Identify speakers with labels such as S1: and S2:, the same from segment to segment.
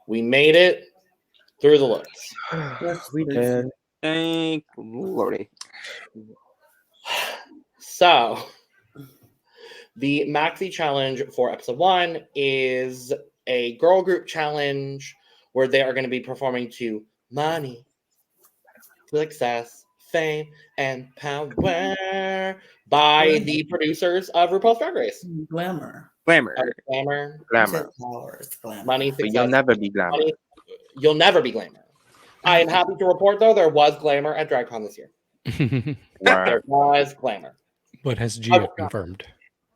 S1: We made it through the looks.
S2: We did.
S3: Thank Lordy.
S1: So, the Maxi Challenge for episode 1 is a girl group challenge where they are going to be performing to money, success, fame, and power by the producers of RuPaul's Drag Race.
S4: Glamour.
S1: Glamour.
S4: Powers, glamour.
S1: Money, success.
S2: But you'll never be Glamour.
S1: Money. You'll never be Glamour. I am happy to report, though, there was Glamour at DragCon this year. There was Glamour.
S5: But has Gia confirmed?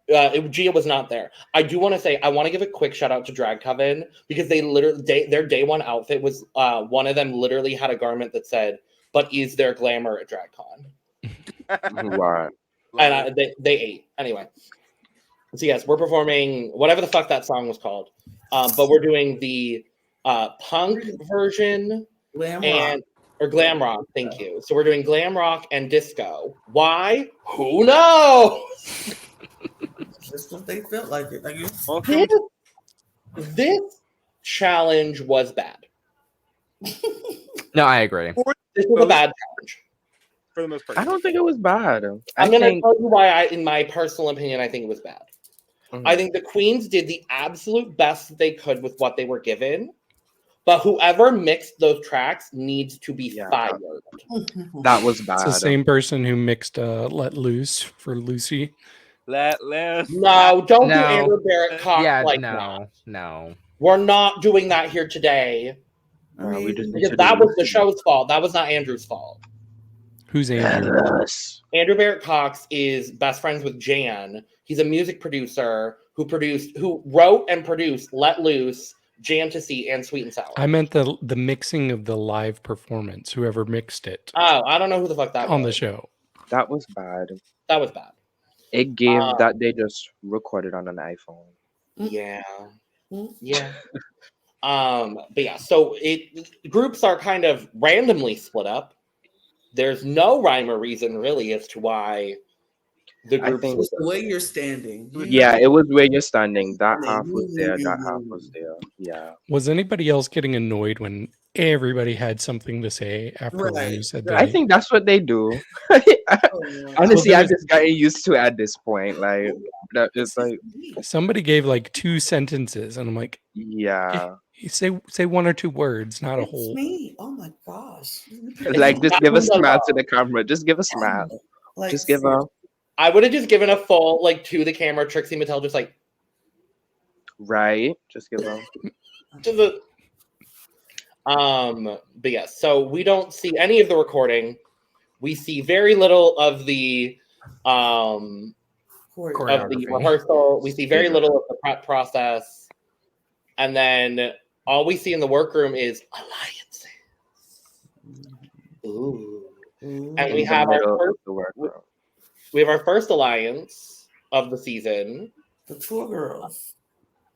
S1: Gia was not there. I do want to say, I want to give a quick shout out to Drag Coven because they literally, their day one outfit was, one of them literally had a garment that said, "But is there glamour at DragCon?"
S2: Wow.
S1: And they ate. Anyway. So yes, we're performing whatever the fuck that song was called. But we're doing the punk version or glam rock. Thank you. So we're doing glam rock and disco. Why? Who knows?
S4: Just what they felt like it.
S1: This challenge was bad.
S3: No, I agree.
S1: This was a bad challenge.
S3: For the most part.
S2: I don't think it was bad.
S1: I'm going to tell you why, in my personal opinion, I think it was bad. Mm-hmm. I think the queens did the absolute best they could with what they were given, but whoever mixed those tracks needs to be fired.
S2: That was bad.
S5: It's the same person who mixed Let Loose for Lucy.
S3: Let loose.
S1: No, don't do Andrew Barrett Cox like that.
S3: No.
S1: We're not doing that here today. Because that was the show's fault. That was not Andrew's fault.
S5: Who's Andrew?
S1: Andrew Barrett Cox is best friends with Jan. He's a music producer who wrote and produced Let Loose, Jantasy, and Sweet and Sour.
S5: I meant the mixing of the live performance. Whoever mixed it.
S1: Oh, I don't know who the fuck that was.
S5: On the show.
S2: That was bad.
S1: That was bad.
S2: It gave that they just recorded on an iPhone.
S1: Yeah. Yeah. But yeah, so groups are kind of randomly split up. There's no rhyme or reason really as to why the group
S4: was the way you're standing.
S2: Yeah, it was where you're standing. That half was there. That half was there. Yeah.
S5: Was anybody else getting annoyed when everybody had something to say after you said that?
S2: I think that's what they do. Honestly, I've just gotten used to it at this point. Like that is like
S5: somebody gave like 2 sentences, and I'm like,
S2: yeah.
S5: Say one or 2 words, not a whole.
S4: Me. Oh my gosh.
S2: Like just give a smile to the camera. Just give a smile.
S4: Like,
S2: just give a.
S1: I would have just given a full to the camera. Trixie Mattel just like.
S2: Right. Just give a.
S1: But yeah, so we don't see any of the recording. We see very little of the rehearsal. We see very little of the prep process. And then all we see in the workroom is alliances. Ooh. And we have our first alliance of the season.
S4: The tour girls.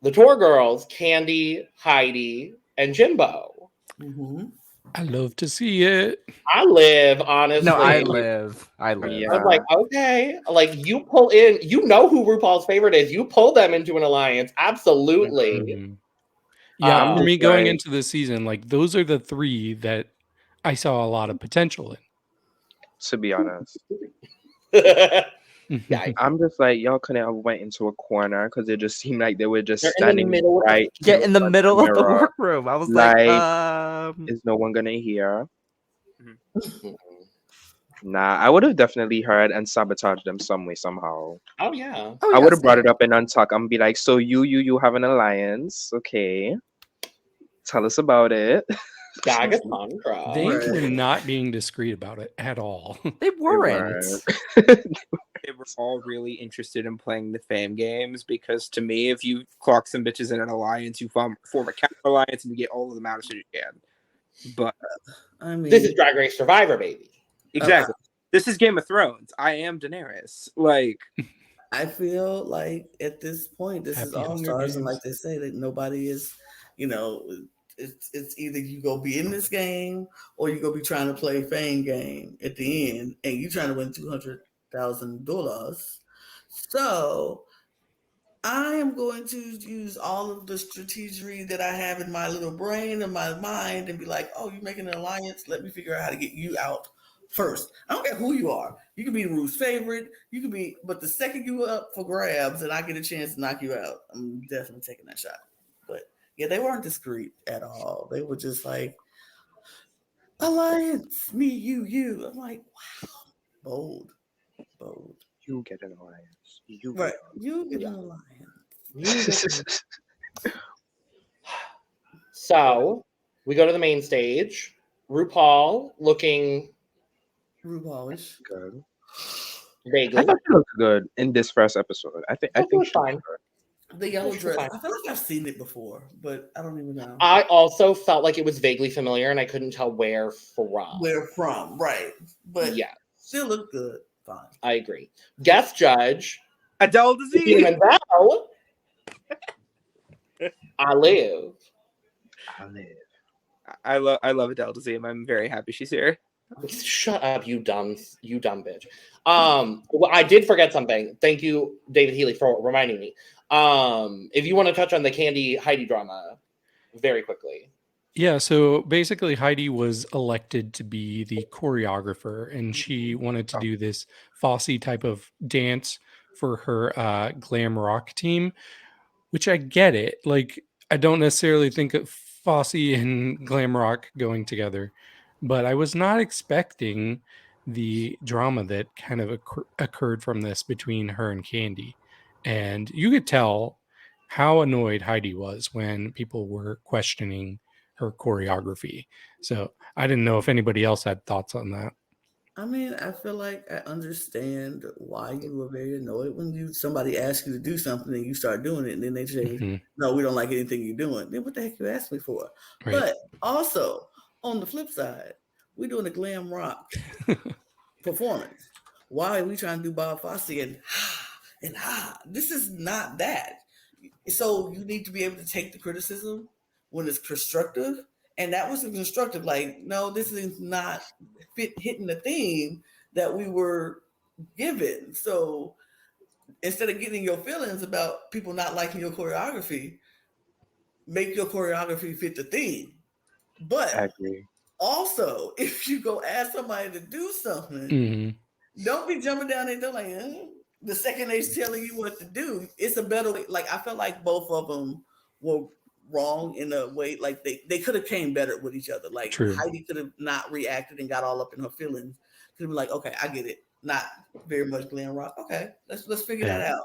S1: The tour girls, Candy, Heidi, and Jimbo.
S4: Mm-hmm.
S5: I love to see it.
S1: I live, honestly.
S3: No, I live.
S2: Yeah.
S1: I'm like, okay. Like, you pull in, you know who RuPaul's favorite is. You pull them into an alliance. Absolutely.
S5: Mm-hmm. Yeah, for me going into the season, like, those are the 3 that I saw a lot of potential in.
S2: To be honest.
S1: Yeah,
S2: I'm just like, y'all couldn't have went into a corner because it just seemed like they were just
S1: They're
S2: standing right.
S3: In the middle of the workroom. I was like,
S2: is no one gonna hear? Nah, I would have definitely heard and sabotaged them some way, somehow.
S1: Oh yeah.
S2: I would have brought it up in Untuck and be like, so you have an alliance, okay? Tell us about it.
S5: They were not being discreet about it at all.
S3: They weren't. They were all really interested in playing the fame games because to me, if you clock some bitches in an alliance, you form a counter alliance and you get all of them out as soon as you can. But
S4: I mean,
S1: this is Drag Race Survivor, baby.
S3: Exactly. This is Game of Thrones. I am Daenerys. Like,
S4: I feel like at this point, this is All Stars, and like they say, that nobody is, it's either you go be in this game or you go be trying to play fame game at the end, and you trying to win $200,000. So I am going to use all of the strategy that I have in my little brain and my mind and be like, oh, you're making an alliance. Let me figure out how to get you out first. I don't care who you are. You can be Ruth's favorite. You can be, but the second you up for grabs and I get a chance to knock you out, I'm definitely taking that shot. But yeah, they weren't discreet at all. They were just like, alliance, me, you. I'm like, wow, bold.
S2: You get an alliance. You
S4: Right.
S2: get
S4: You get an alliance.
S1: So we go to the main stage. RuPaul looking
S4: RuPaulish.
S2: good.
S1: vaguely.
S2: I thought she looked good in this first episode. I think
S1: she was
S2: she
S1: fine.
S2: looked good.
S4: The yellow
S1: She's
S4: dress.
S1: fine.
S4: I feel like I've seen it before, but I don't even know.
S1: I also felt like it was vaguely familiar, and I couldn't tell where from.
S4: Where from, right. But
S1: yeah,
S4: still look good. Fine.
S1: I agree. Guest judge
S3: Adele disease.
S1: Mandel. I live.
S3: I love Adele Dazeem. I'm very happy she's here.
S1: Shut up, you dumb bitch. Well, I did forget something. Thank you, David Healy, for reminding me. If you want to touch on the Candy Heidi drama very quickly.
S5: Yeah, so basically Heidi was elected to be the choreographer, and she wanted to do this Fosse type of dance for her glam rock team, which I get it. Like, I don't necessarily think of Fosse and glam rock going together, but I was not expecting the drama that kind of occurred from this between her and Candy. And you could tell how annoyed Heidi was when people were questioning her choreography. So I didn't know if anybody else had thoughts on that.
S4: I mean, I feel like I understand why you were very annoyed when somebody asks you to do something and you start doing it, and then they say, "No, we don't like anything you're doing." Then what the heck you asked me for? Right. But also on the flip side, we're doing a glam rock performance. Why are we trying to do Bob Fosse and This is not that. So you need to be able to take the criticism when it's constructive. And that was constructive. Like, no, this is not hitting the theme that we were given. So instead of getting your feelings about people not liking your choreography, make your choreography fit the theme. But
S2: I agree.
S4: Also, if you go ask somebody to do something, don't be jumping down there like, the second they're telling you what to do, it's a better way. Like, I felt like both of them were wrong in a way. Like they could have came better with each other. Like Heidi could have not reacted and got all up in her feelings. Could have been like, okay, I get it. Not very much glam rock. Okay, let's figure that out.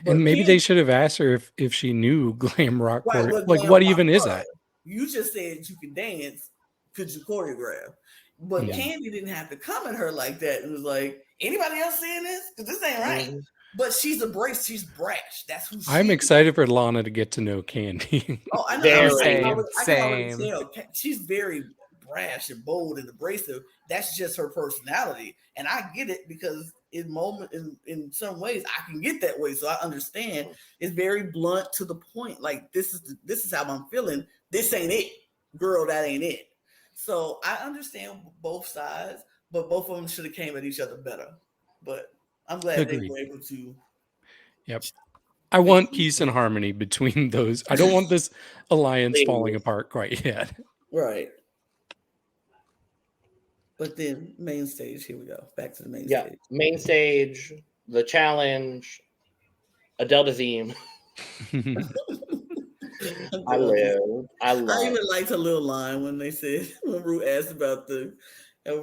S4: But
S5: and maybe they should have asked her if she knew glam rock.
S4: Right,
S5: what even is that?
S4: You just said you can dance. Could you choreograph? But Candy didn't have to come at her like that and was like, anybody else saying this? Because this ain't right. But she's a brace. She's brash. That's who she
S5: I'm excited for Lana to get to know Candy.
S4: Oh, I know.
S6: Same.
S4: She's very brash and bold and abrasive. That's just her personality. And I get it because in some ways I can get that way. So I understand. It's very blunt to the point. Like, this is how I'm feeling. This ain't it. Girl, that ain't it. So I understand both sides, but both of them should have came at each other better. But I'm glad they were able to.
S5: Yep. I want peace and harmony between those. I don't want this alliance falling apart quite yet.
S4: Right. But then main stage, here we go. Back to the main stage.
S1: Main stage, the challenge, Adele Dazeem. I
S4: even liked her little line when they said, when Ru asked about the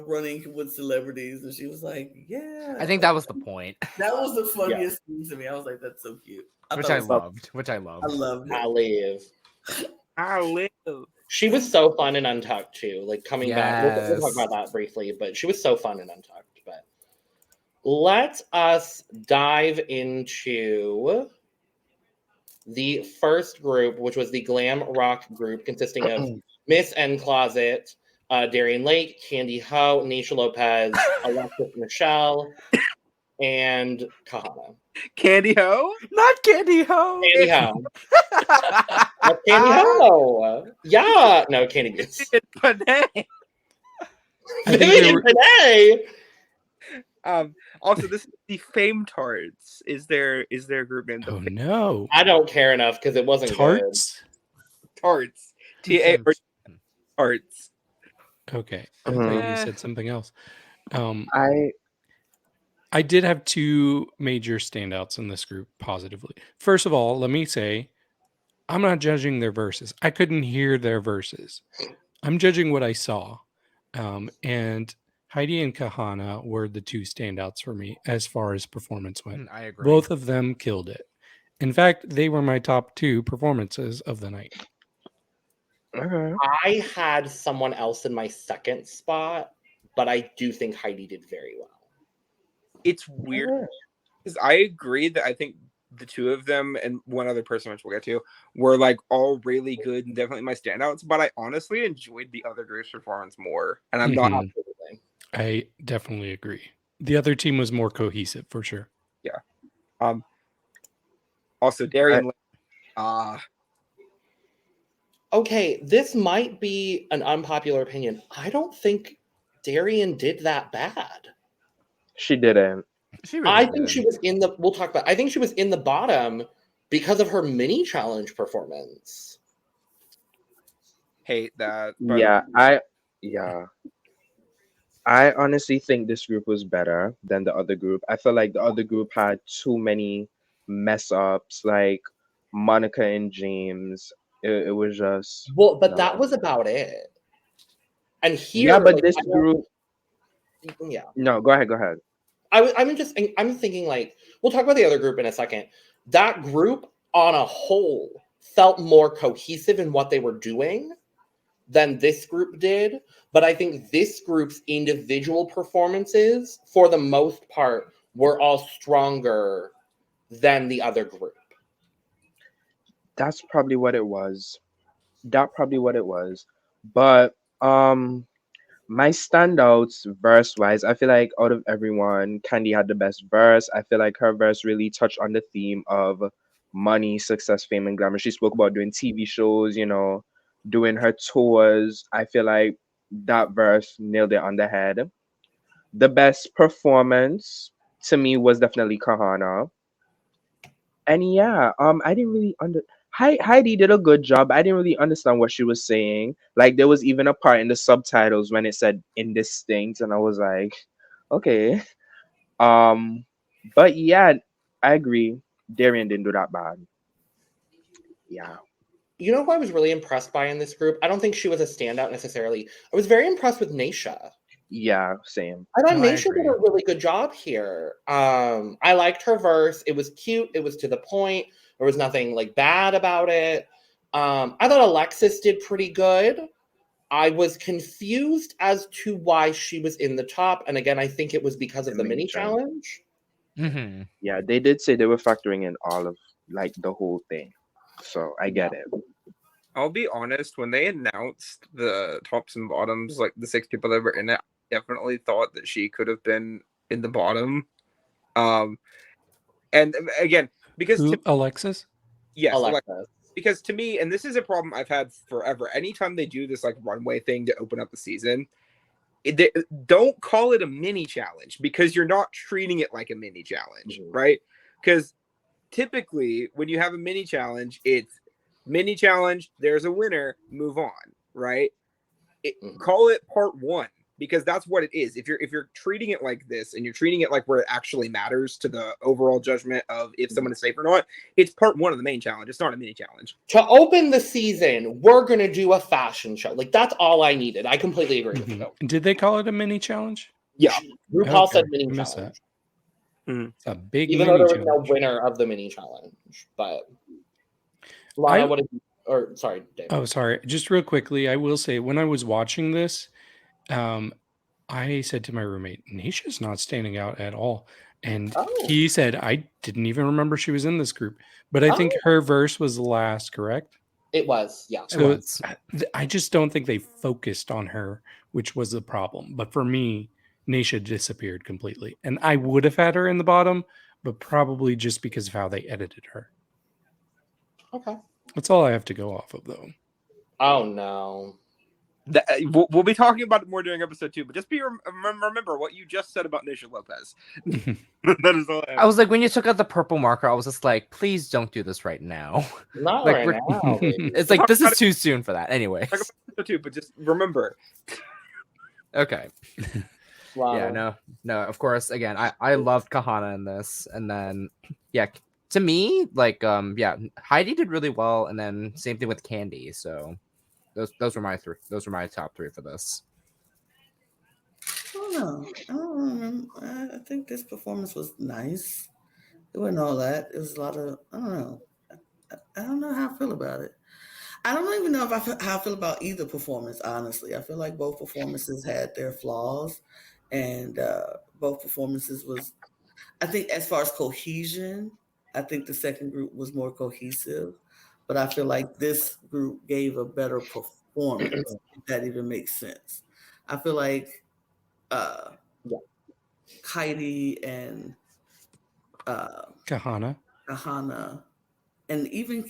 S4: running with celebrities, and she was like, yeah.
S6: I think that was the point.
S4: That was the funniest thing to me. I was like, that's so cute.
S6: Which I loved.
S4: I loved
S1: it.
S3: I live.
S1: She was so fun and Untucked too. Like coming back. We'll talk about that briefly, but she was so fun and Untucked. But let us dive into the first group, which was the glam rock group, consisting of Miss N Closet, Darian Lake, Candy Ho, Nisha Lopez, Alexis Michelle, and Kahana.
S3: Candy Ho? Not Candy Ho.
S1: Candy Ho. Candy Ho. Yeah. No, Candy Goose.
S3: Panay.
S1: Vivian Panay.
S3: Also, this is the Fame Tarts. Is there a group named the
S5: Oh
S3: Fame
S5: no.
S1: I don't care enough because it wasn't
S5: Tarts?
S3: Tarts? T-A or Tarts.
S5: Okay. I
S2: Mhm.
S5: thought you said something else.
S2: I
S5: I did have two major standouts in this group positively. First of all, let me say, I'm not judging their verses. I couldn't hear their verses. I'm judging what I saw. And Heidi and Kahana were the two standouts for me as far as performance went.
S6: I agree.
S5: Both of them killed it. In fact, they were my top two performances of the night.
S2: okay.
S1: I had someone else in my second spot, but I do think Heidi did very well.
S3: It's weird because I agree that I think the two of them and one other person, which we'll get to, were like all really good and definitely my standouts. But I honestly enjoyed the other group's performance more, and I'm not.
S1: Absolutely.
S5: I definitely agree. The other team was more cohesive for sure.
S3: Yeah. Also, Darian.
S1: Okay, this might be an unpopular opinion. I don't think Darian did that bad.
S2: She didn't.
S6: She really
S1: I think
S6: did.
S1: she was in the. We'll talk about. I think she was in the bottom because of her mini challenge performance.
S3: Hate that. But
S2: Yeah. I honestly think this group was better than the other group. I feel like the other group had too many mess ups, like Monica and James. It was just
S1: Well, but
S2: no.
S1: that was about it. And here,
S2: Yeah, but
S1: like,
S2: this
S1: I don't-
S2: group.
S1: yeah.
S2: No, go ahead.
S1: I'm thinking like we'll talk about the other group in a second. That group on a whole felt more cohesive in what they were doing than this group did. But I think this group's individual performances, for the most part, were all stronger than the other group.
S2: That's probably what it was. But my standouts verse wise, I feel like out of everyone, Candy had the best verse. I feel like her verse really touched on the theme of money, success, fame, and glamour. She spoke about doing TV shows, doing her tours. I feel like that verse nailed it on the head. The best performance to me was definitely Kahana. And yeah, I didn't really Heidi did a good job. I didn't really understand what she was saying. Like there was even a part in the subtitles when it said indistinct, and I was like, okay. But yeah, I agree. Darian didn't do that bad. Yeah.
S1: You know who I was really impressed by in this group? I don't think she was a standout necessarily. I was very impressed with Naisha.
S2: Yeah, same.
S1: I thought
S6: No, I
S1: Naisha did
S6: agree.
S1: a really good job here. I liked her verse. It was cute. It was to the point. There was nothing like bad about it. I thought Alexis did pretty good. I was confused as to why she was in the top. And again, I think it was because of the mini challenge.
S6: Mm-hmm.
S2: Yeah, they did say they were factoring in all of like the whole thing. So I get it.
S3: I'll be honest, when they announced the tops and bottoms, like the 6 people that were in it, I definitely thought that she could have been in the bottom. And again, because
S5: Who, Alexis?
S3: yes,
S1: Alexis.
S3: because to me, and this is a problem I've had forever. Anytime they do this like runway thing to open up the season, they don't call it a mini challenge because you're not treating it like a mini challenge, right? Because typically when you have a mini challenge, it's mini challenge, there's a winner, move on, right? Call it part 1 because that's what it is. If you're treating it like this and you're treating it like where it actually matters to the overall judgment of if someone is safe or not, it's part 1 of the main challenge. It's not a mini challenge.
S1: To open the season, we're going to do a fashion show. Like, that's all I needed. I completely agree with you.
S5: Did they call it a mini challenge?
S3: Yeah.
S1: RuPaul
S5: Okay,
S1: said mini
S5: I missed
S1: challenge.
S5: It's a big
S1: Even though
S5: mini
S1: there was no
S5: challenge.
S1: winner of the mini challenge. But, Lana, what did you, or sorry, Dave.
S5: Oh, sorry. Just real quickly, I will say when I was watching this, I said to my roommate, Nisha's not standing out at all. And he said, I didn't even remember she was in this group. But I think her verse was the last, correct?
S1: It was, yeah.
S5: So I just don't think they focused on her, which was the problem. But for me, Nisha disappeared completely. And I would have had her in the bottom, but probably just because of how they edited her.
S1: Okay.
S5: That's all I have to go off of, though.
S1: Oh, no.
S3: We'll be talking about it more during episode 2, but just remember what you just said about Nisha Lopez. That is all
S6: I was like, when you took out the purple marker, I was just like, please don't do this right now.
S1: Not
S6: Like,
S1: right now. baby.
S6: It's like, this is too soon for that. Anyways.
S3: Talk about episode 2, but just remember.
S6: Okay.
S1: Wow.
S6: Yeah, no, of course, again, I loved Kahana in this. And then, yeah, to me, like, yeah, Heidi did really well. And then same thing with Candy. So those were my three. Those were my top 3 for this.
S4: I don't remember. I think this performance was nice. It wasn't all that. It was a lot of, I don't know. I don't know how I feel about it. I don't even know how I feel about either performance, honestly. I feel like both performances had their flaws, and both performances was, I think as far as cohesion, I think the second group was more cohesive, but I feel like this group gave a better performance, if that even makes sense. I feel like Heidi and
S5: Kahana.
S4: and even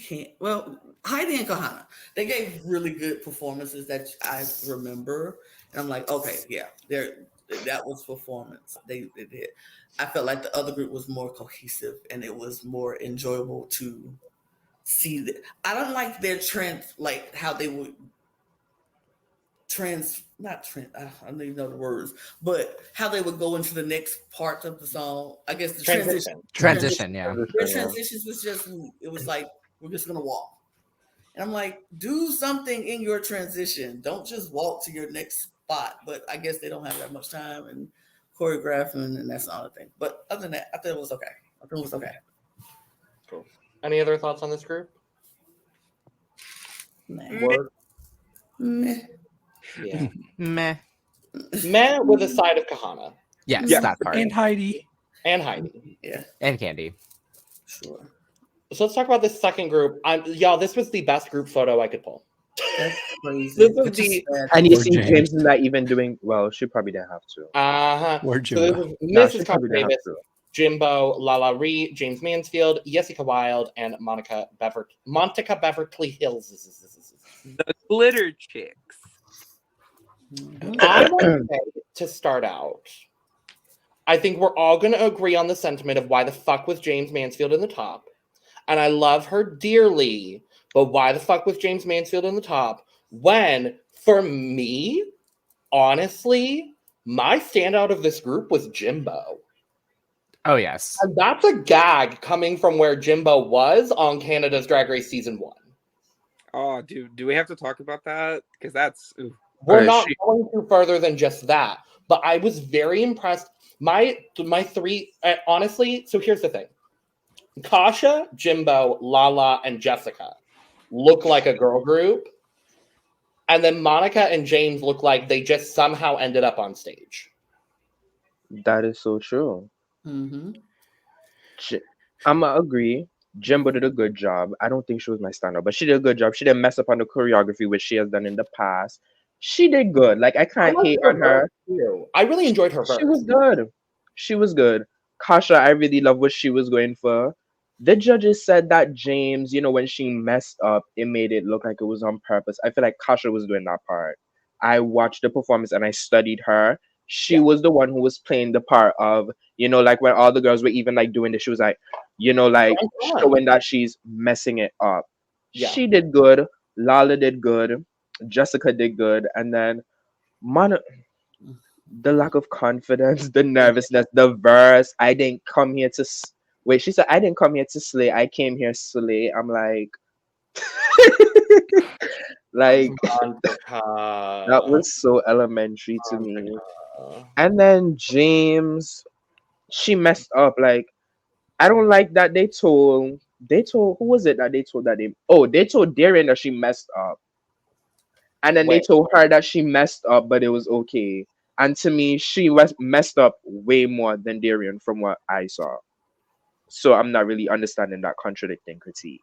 S4: Heidi and Kahana, they gave really good performances that I remember. And I'm like, okay, yeah, that was performance. They did. I felt like the other group was more cohesive and it was more enjoyable to see. I don't like their like how they would I don't even know the words, but how they would go into the next part of the song. I guess the
S6: Transition, yeah.
S4: Their transitions was it was like, we're just gonna walk. And I'm like, do something in your transition. Don't just walk to your next spot. But I guess they don't have that much time and choreographing, and that's another thing. But other than that, I thought it was okay.
S1: Cool. Any other thoughts on this group?
S4: Meh.
S1: Yeah.
S6: Meh.
S1: Meh with a side of Kahana.
S6: Yes,
S3: Yeah.
S6: that part.
S5: And Heidi.
S1: And Heidi.
S4: Yeah.
S6: And Candy.
S4: Sure.
S1: So let's talk about this second group. Y'all, this was the best group photo I could pull.
S4: That's crazy.
S1: This was the
S2: And you
S5: Poor
S2: see
S5: James.
S2: James is not even doing well. She probably didn't have to.
S5: Or
S1: So this
S5: Jimbo.
S1: is
S2: No, she
S1: Mrs.
S2: probably didn't have
S1: Davis,
S2: to.
S1: Jimbo, Lala Ree, James Mansfield, Jessica Wilde, and Monica Beverly Hills.
S3: The glitter chicks.
S1: I want to say, to start out, I think we're all going to agree on the sentiment of why the fuck was James Mansfield in the top. And I love her dearly, but why the fuck was James Mansfield in the top when, for me, honestly, my standout of this group was Jimbo.
S6: Oh, yes.
S1: And that's a gag coming from where Jimbo was on Canada's Drag Race Season 1.
S3: Oh, dude, do we have to talk about that? Because that's... Ooh.
S1: We're not going through further than just that. But I was very impressed. My 3, honestly, so here's the thing. Kasha, Jimbo, Lala, and Jessica look like a girl group. And then Monica and James look like they just somehow ended up on stage.
S2: That is so true.
S4: Mm-hmm.
S2: I'm going to agree. Jimbo did a good job. I don't think she was my standout, but she did a good job. She didn't mess up on the choreography, which she has done in the past. She did good. Like, I can't hate on her.
S1: I really enjoyed her verse.
S2: She was good. Kasha, I really love what she was going for. The judges said that James, when she messed up, it made it look like it was on purpose. I feel like Kasha was doing that part. I watched the performance and I studied her. She was the one who was playing the part of, like when all the girls were even like doing this, she was like, showing that she's messing it up. Yeah. She did good. Lala did good. Jessica did good. And then the lack of confidence, the nervousness, the verse. I didn't come here to wait. She said, I didn't come here to slay. I came here to slay. I'm like, like that was so elementary to me. And then James, she messed up. Like, I don't like that they told who was it that they told that they told Darian that she messed up. And then they told her that she messed up, but it was okay. And to me, she was messed up way more than Darian from what I saw. So I'm not really understanding that contradicting critique.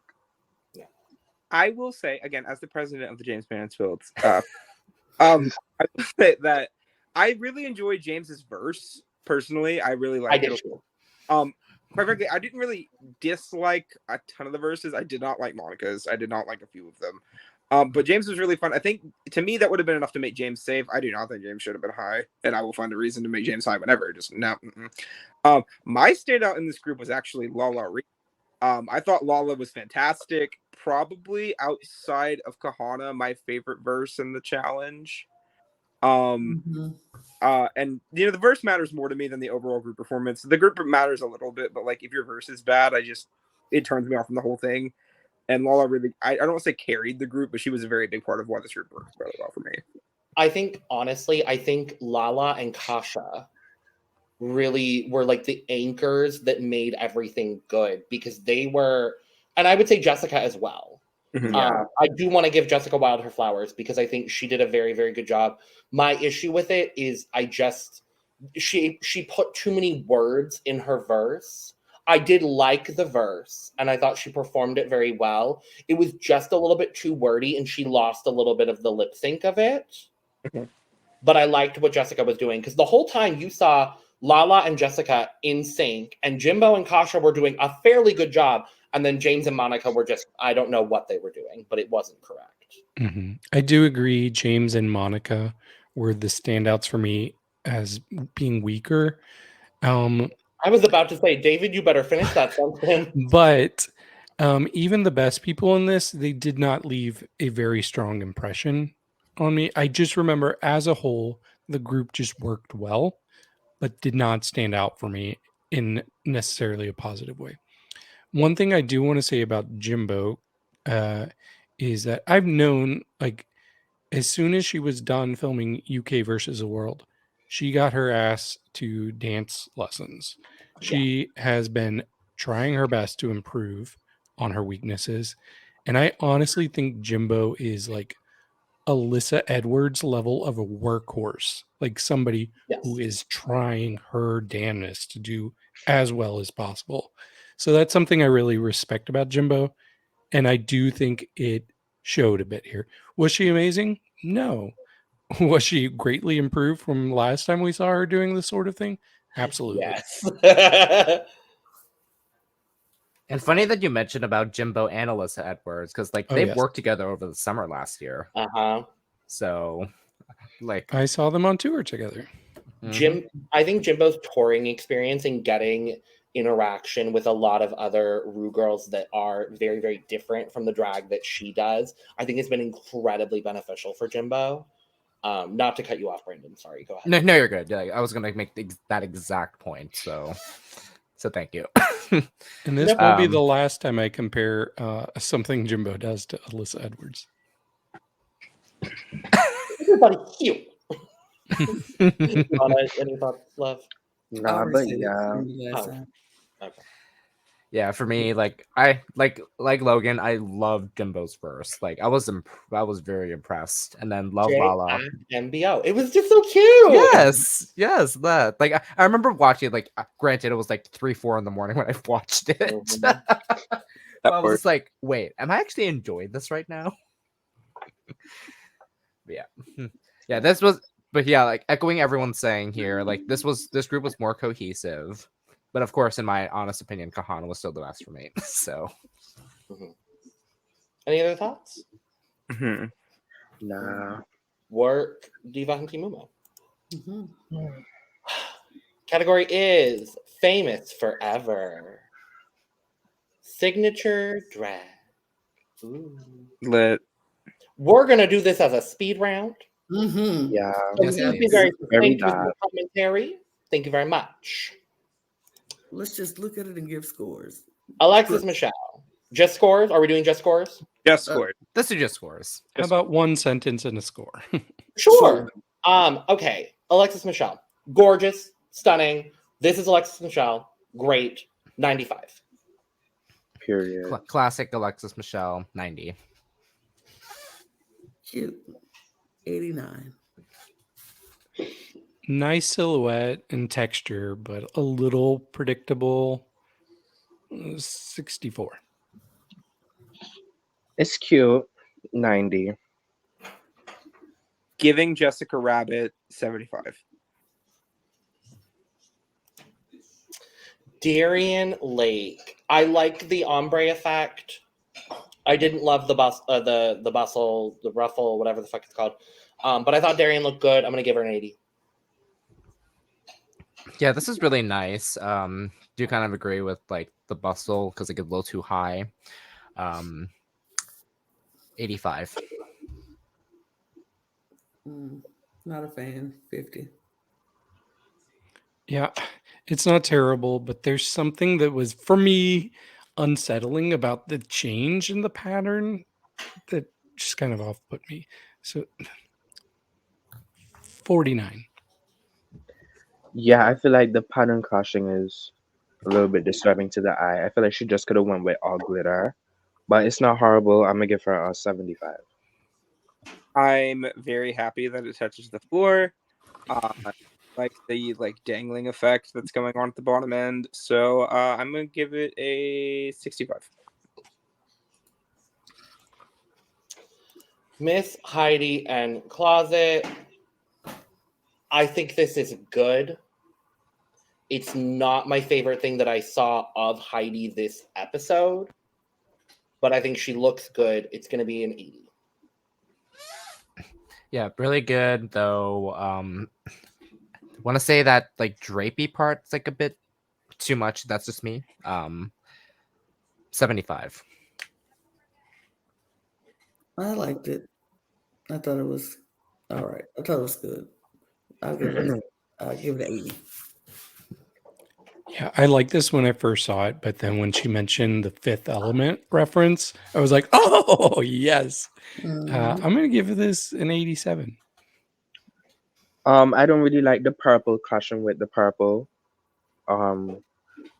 S3: Yeah. I will say, again, as the president of the James Mansfield, I will say that I really enjoyed James's verse, personally. I really liked it. Quite frankly, I didn't really dislike a ton of the verses. I did not like Monica's. I did not like a few of them. But James was really fun. I think to me that would have been enough to make James safe. I do not think James should have been high, and I will find a reason to make James high whenever. Just no. My standout in this group was actually Lala. I thought Lala was fantastic. Probably outside of Kahana, my favorite verse in the challenge. And the verse matters more to me than the overall group performance. The group matters a little bit, but like if your verse is bad, it turns me off from the whole thing. And Lala really, I don't want to say carried the group, but she was a very big part of why this group worked really well for me.
S1: I think Lala and Kasha really were like the anchors that made everything good because they were, and I would say Jessica as well. I do want to give Jessica Wilde her flowers because I think she did a very, very good job. My issue with it is she put too many words in her verse. I did like the verse, and I thought she performed it very well. It was just a little bit too wordy, and she lost a little bit of the lip sync of it. But I liked what Jessica was doing, because the whole time you saw Lala and Jessica in sync, and Jimbo and Kasha were doing a fairly good job, and then James and Monica were just, I don't know what they were doing, but it wasn't correct.
S5: I do agree James and Monica were the standouts for me as being weaker.
S1: I was about to say, David, you better finish that sentence.
S5: But even the best people in this, they did not leave a very strong impression on me. I just remember as a whole, the group just worked well, but did not stand out for me in necessarily a positive way. One thing I do want to say about Jimbo is that I've known, like, as soon as she was done filming UK versus the World, she got her ass to dance lessons. She has been trying her best to improve on her weaknesses. And I honestly think Jimbo is like Alyssa Edwards level of a workhorse, like somebody who is trying her damnedest to do as well as possible. So that's something I really respect about Jimbo. And I do think it showed a bit here. Was she amazing? No. Was she greatly improved from last time we saw her doing this sort of thing? Absolutely.
S1: Yes.
S6: And funny that you mentioned about Jimbo and Alyssa Edwards, because like they worked together over the summer last year. So like
S5: I saw them on tour together.
S1: I think Jimbo's touring experience and getting interaction with a lot of other Ru girls that are very, very different from the drag that she does, I think it's been incredibly beneficial for Jimbo. Not to cut you off, Brandon. Sorry, go ahead.
S6: No, you're good. I was gonna make that exact point. So thank you.
S5: And this will be the last time I compare something Jimbo does to Alyssa Edwards.
S1: Everybody cute. Any thoughts, love?
S2: Nah, but yeah.
S1: Okay.
S6: Yeah, for me, like I like Logan, I loved Jimbo's verse. Like I was very impressed, and then love Lala.
S1: MBO. It was just so cute.
S6: Yes, that. Like I remember watching it. Like granted, it was like 3-4 in the morning when I watched it. I was just like, wait, am I actually enjoying this right now? Yeah. This was, but yeah, like echoing everyone's saying here, like this group was more cohesive. But of course, in my honest opinion, Kahana was still the best for me. So,
S1: any other thoughts?
S2: Nah.
S1: Work Diva and Kimuma. Category is famous forever. Signature drag. Ooh.
S3: Lit.
S1: We're gonna do this as a speed round.
S2: Yeah.
S1: Thank you very much for commentary. Thank you very much.
S4: Let's just look at it and give scores.
S1: Alexis Michelle. Just scores? Are we doing just scores?
S3: Just scores.
S6: Let's do just scores.
S5: How about one sentence and a score?
S1: Sure. Okay. Alexis Michelle. Gorgeous. Stunning. This is Alexis Michelle. Great. 95.
S2: Period.
S6: Classic Alexis Michelle. 90.
S4: Cute. 89.
S5: Nice silhouette and texture, but a little predictable. 64.
S2: It's cute. 90.
S3: Giving Jessica Rabbit 75.
S1: Darien Lake. I like the ombre effect. I didn't love the bustle, the ruffle, whatever the fuck it's called. But I thought Darian looked good. I'm gonna give her an 80.
S6: Yeah, this is really nice. Do kind of agree with like the bustle because it gets a little too high. 85.
S4: Not a fan. 50.
S5: Yeah, it's not terrible, but there's something that was, for me, unsettling about the change in the pattern that just kind of off put me. So 49.
S2: Yeah, I feel like the pattern clashing is a little bit disturbing to the eye. I feel like she just could have went with all glitter, but it's not horrible. I'm gonna give her a 75.
S3: I'm very happy that it touches the floor. Like the dangling effect that's going on at the bottom end. So I'm gonna give it a 65.
S1: Miss Heidi and Closet. I think this is good. It's not my favorite thing that I saw of Heidi this episode, but I think she looks good. It's going to be an 80.
S6: Yeah, really good though. Want to say that like drapey part's like a bit too much. That's just me. 75.
S4: I liked it. I thought it was all right. I thought it was good. I'll give it an 80.
S5: Yeah, I liked this when I first saw it, but then when she mentioned the Fifth Element reference, I was like, oh, yes. I'm going to give this an 87.
S2: I don't really like the purple clashing with the purple. And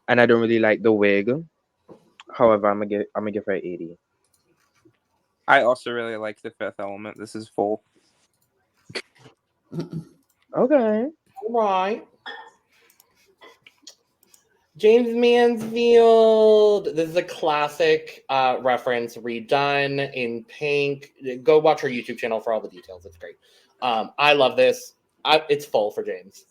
S2: I don't really like the wig. However, I'm gonna give her 80.
S3: I also really like the Fifth Element. This is full.
S2: Okay.
S1: All right. James Mansfield. This is a classic reference redone in pink. Go watch her YouTube channel for all the details. It's great. I love this. It's full for James.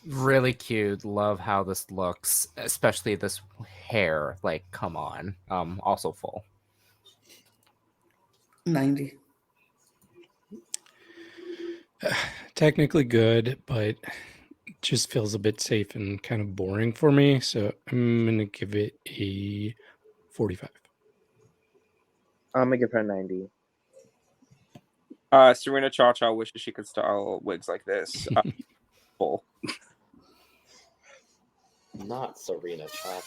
S6: Really cute. Love how this looks, especially this hair. Like, come on. Also full.
S4: 90.
S5: Technically good, but just feels a bit safe and kind of boring for me. So I'm going to give it a 45.
S2: I'm gonna give her 90.
S3: Serena Cha-Cha wishes she could style wigs like this. Full.
S1: Not Serena Chacha.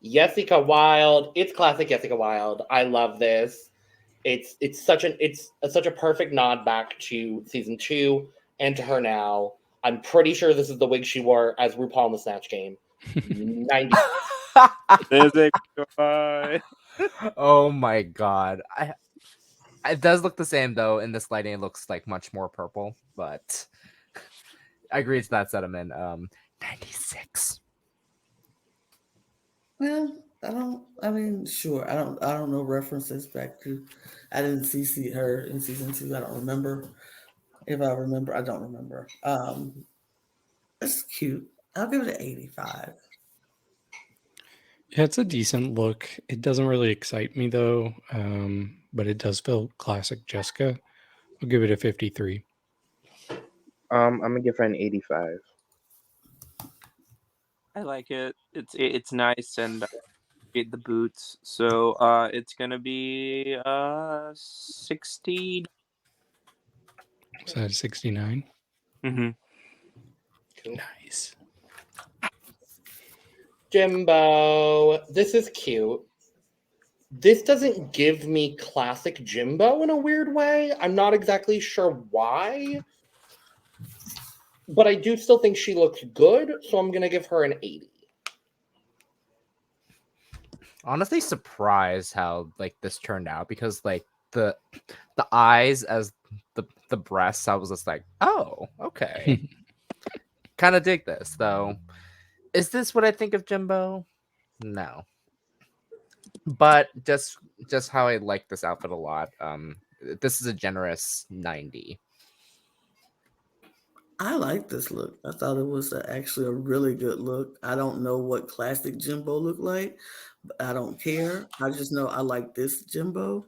S1: Jessica Wilde. It's classic Jessica Wilde. I love this. It's such a perfect nod back to season 2 and to her now. I'm pretty sure this is the wig she wore as RuPaul in the Snatch Game. 90.
S3: Goodbye.
S6: Oh my god. It does look the same though. In this lighting, it looks like much more purple, but I agree to that sentiment. 96.
S4: Well, sure. I don't know references back to. I didn't see her in season 2. I don't remember. If I remember, I don't remember. It's cute. I'll give it an 85.
S5: Yeah, it's a decent look. It doesn't really excite me though, but it does feel classic Jessica. I'll give it a 53.
S2: I'm gonna give her an 85.
S3: I like it. It's nice and get the boots. So it's gonna be 60.
S5: Is that 69?
S3: Mm-hmm.
S5: Nice.
S1: Jimbo. This is cute. This doesn't give me classic Jimbo in a weird way. I'm not exactly sure why. But I do still think she looks good, so I'm going to give her an 80.
S6: Honestly surprised how like this turned out because like the eyes as the breasts, I was just like, oh, okay. Kind of dig this though. Is this what I think of Jimbo? No. But just how I like this outfit a lot. This is a generous 90.
S4: I like this look. I thought it was actually a really good look. I don't know what classic Jimbo looked like, but I don't care. I just know I like this Jimbo.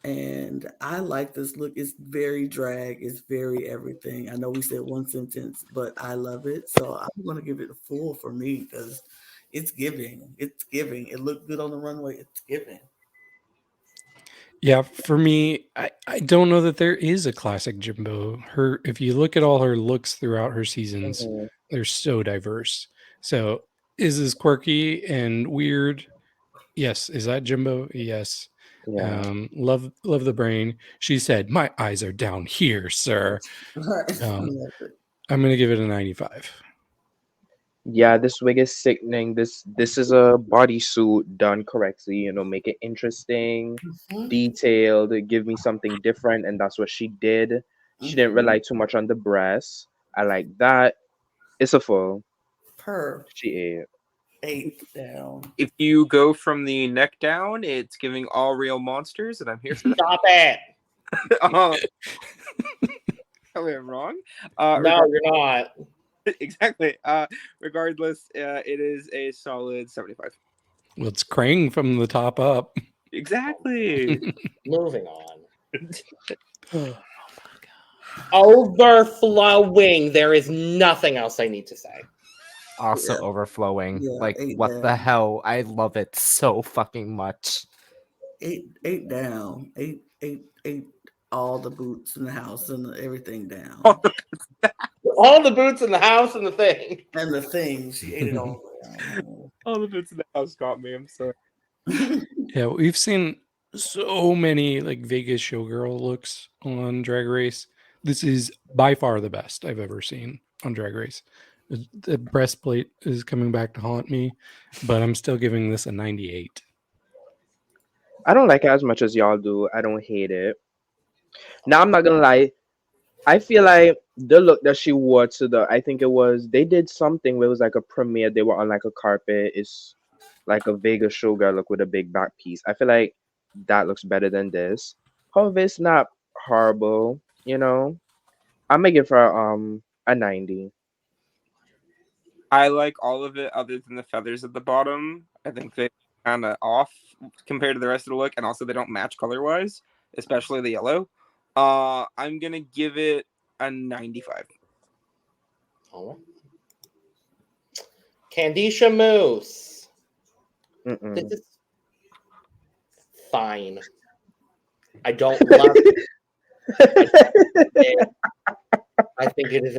S4: And I like this look. It's very drag. It's very everything. I know we said one sentence, but I love it. So I'm going to give it a full for me because it's giving. It's giving. It looked good on the runway. It's giving.
S5: Yeah, for me, I don't know that there is a classic Jimbo. If you look at all her looks throughout her seasons,
S2: Mhm.
S5: they're so diverse. So is this quirky and weird? Yes. Is that Jimbo? Yes.
S2: Yeah.
S5: Love the brain. She said, "My eyes are down here, sir."
S4: I
S5: Um,
S4: love it.
S5: I'm gonna give it a 95.
S2: Yeah, this wig is sickening. This is a bodysuit done correctly, make it interesting,
S4: Mhm,
S2: detailed, give me something different, and that's what she did. She didn't
S4: mhm.
S2: rely too much on the breasts. I like that. It's a full.
S4: Per
S2: She ate.
S4: 8 down.
S3: If you go from the neck down, it's giving all real monsters, and I'm here for that.
S1: Stop it.
S3: Tell me I'm wrong.
S1: No, you're not.
S3: Exactly. Regardless, it is a solid 75.
S5: Well, it's Krang from the top up.
S3: Exactly.
S1: Moving on. Overflowing. There is nothing else I need to say.
S6: Also
S4: Yeah.
S6: overflowing.
S4: Yeah,
S6: Like,
S4: 8
S6: what the
S4: down.
S6: hell? I love it so fucking much.
S4: 8 down. 8. All the boots in the house and everything down.
S1: All the boots in the house and the thing.
S4: And the thing, she ate it all down.
S3: All the bits in the house got me. I'm sorry.
S5: Yeah, we've seen so many like Vegas showgirl looks on Drag Race. This is by far the best I've ever seen on Drag Race. The breastplate is coming back to haunt me, but I'm still giving this a 98.
S2: I don't like it as much as y'all do. I don't hate it. Now I'm not gonna lie. I feel like the look that she wore to I think they did something where it was like a premiere. They were on like a carpet. It's like a Vegas showgirl look with a big back piece. I feel like that looks better than this. However, it's not horrible. I'm gonna give her a 90.
S3: I like all of it other than the feathers at the bottom. I think they kind of off compared to the rest of the look, and also they don't match color wise, especially the yellow. I'm gonna give it a 95.
S1: All right. Candisha Moose. This
S2: Mm-mm.
S1: is fine. I don't love it. I think it is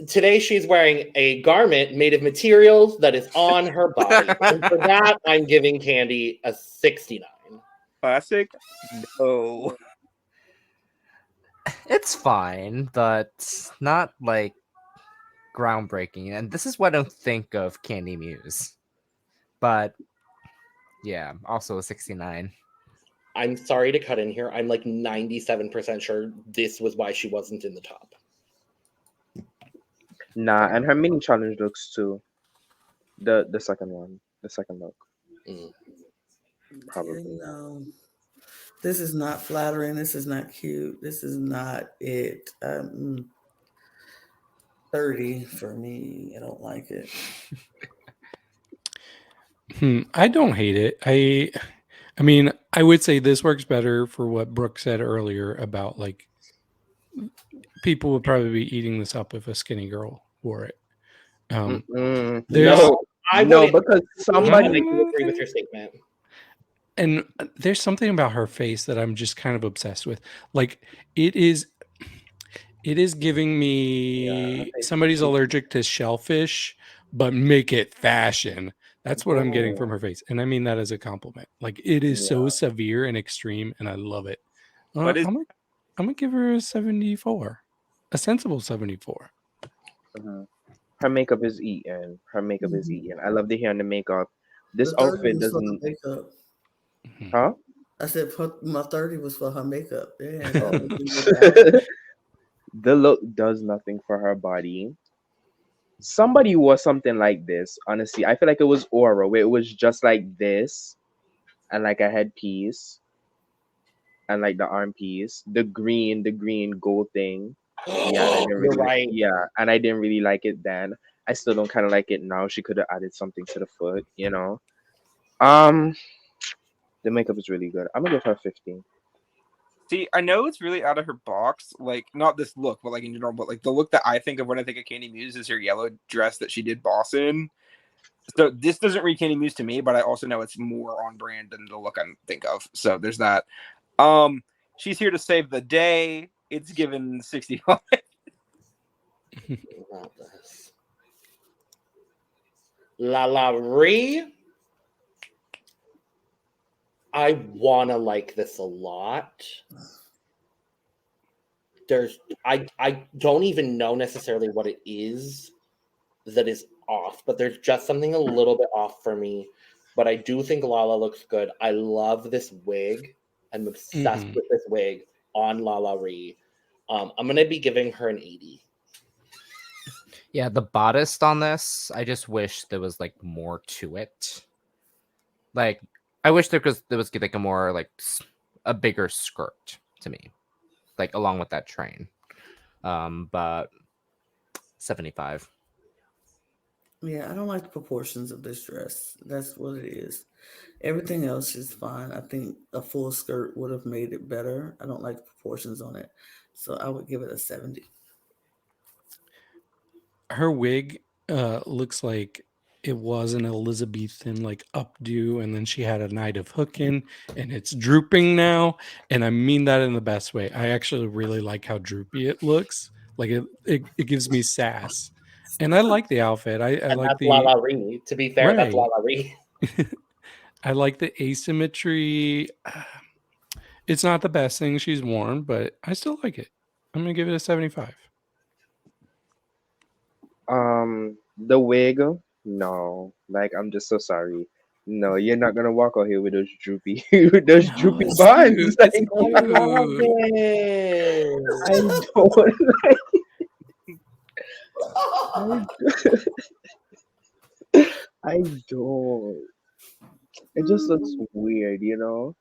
S1: Today she's wearing a garment made of materials that is on her body. And for that, I'm giving Candy a 69.
S3: Classic? No.
S6: It's fine, but not like groundbreaking. And this is what I don't think of Candy Muse. But yeah, also a 69.
S1: I'm sorry to cut in here. I'm like 97% sure this was why she wasn't in the top.
S2: Nah, and her mini challenge looks too. The second one, the second look, probably.
S4: This is not flattering. This is not cute. This is not it. 30 for me. I don't like it.
S5: I don't hate it. I mean, I would say this works better for what Brooke said earlier about like people would probably be eating this up if a skinny girl wore it.
S2: No,
S1: I
S2: no,
S1: wouldn't.
S2: because
S1: I
S2: somebody.
S1: do agree with your statement.
S5: And there's something about her face that I'm just kind of obsessed with. Like it is giving me somebody's allergic to shellfish, but make it fashion. That's what I'm getting from her face. And I mean that as a compliment. Like it is so severe and extreme, and I love it.
S3: What is-
S5: I'm gonna give her a 74. A sensible 74.
S2: Her makeup is eaten. Her makeup is eaten. I love the hair and the makeup. This
S4: The 30
S2: outfit
S4: was for her
S2: doesn't.
S4: makeup.
S2: Huh?
S4: I said my 30 was for her makeup. Yeah.
S2: The look does nothing for her body. Somebody wore something like this. Honestly, I feel like it was Aura, where it was just like this, and like a headpiece, and like the arm piece, the green gold thing. Yeah, and I didn't
S1: You're
S2: really
S1: right.
S2: yeah, and I didn't really like it then. I still don't kind of like it now. She could have added something to the foot, you know. Um, the makeup is really good. I'm gonna give her 15.
S3: See, I know it's really out of her box, like not this look, but like in general, but like the look that I think of when I think of Candy Muse is her yellow dress that she did Boss in. So this doesn't read Candy Muse to me, but I also know it's more on brand than the look I think of. So there's that. She's here to save the day. It's given 65.
S1: About this. Lala Ree. I wanna like this a lot. I don't even know necessarily what it is that is off, but there's just something a little bit off for me. But I do think Lala looks good. I love this wig. I'm obsessed with this wig on Lala Ree. I'm gonna be giving her an 80.
S6: Yeah, the bodice on this, I just wish there was like more to it. Like, I wish there was like a more like a bigger skirt to me, like along with that train. But 75.
S4: Yeah, I don't like the proportions of this dress. That's what it is. Everything else is fine. I think a full skirt would have made it better. I don't like the proportions on it. So I would give it a 70.
S5: Her wig looks like it was an Elizabethan like updo, and then she had a night of hooking, and it's drooping now. And I mean that in the best way. I actually really like how droopy it looks. Like it gives me sass. And I like the outfit. I
S1: And
S5: like
S1: that's
S5: the
S1: Lala Ree. To be fair, that's
S5: right.
S1: Lala Ree.
S5: I like the asymmetry. It's not the best thing she's worn, but I still like it. I'm gonna give it a 75.
S2: The wig, no. Like, I'm just so sorry. No, you're not gonna walk out here with those droopy, with those
S5: No,
S2: droopy
S5: it's
S2: buns.
S5: cute.
S2: Like,
S5: It's
S1: I love
S5: cute.
S1: it.
S2: I don't I don't. It just looks weird, you know.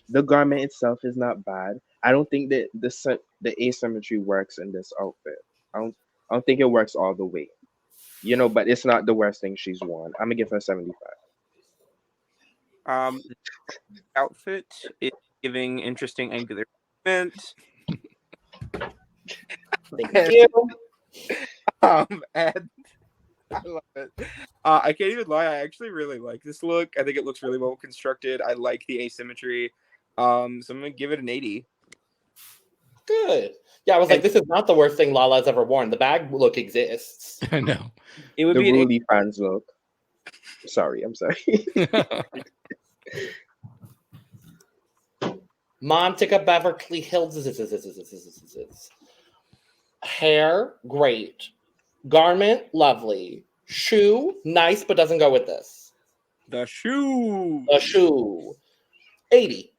S2: The garment itself is not bad. I don't think that the asymmetry works in this outfit. I don't. I don't think it works all the way. You know, but it's not the worst thing she's worn. I'm gonna give her 75.
S3: Outfit is giving interesting angular movement.
S1: Thank you.
S3: And I love it. I can't even lie. I actually really like this look. I think it looks really well constructed. I like the asymmetry. So I'm gonna give it an 80.
S1: Good. Yeah, I was like, this is not the worst thing Lala's ever worn. The bag look exists.
S5: I know.
S3: It would
S2: The
S3: be an 80.
S2: Rudy fans look. Sorry, I'm sorry.
S1: Monica Beverly Hills. Hair, great. Garment, lovely. Shoe, nice, but doesn't go with this.
S3: The shoe.
S1: A shoe, 80.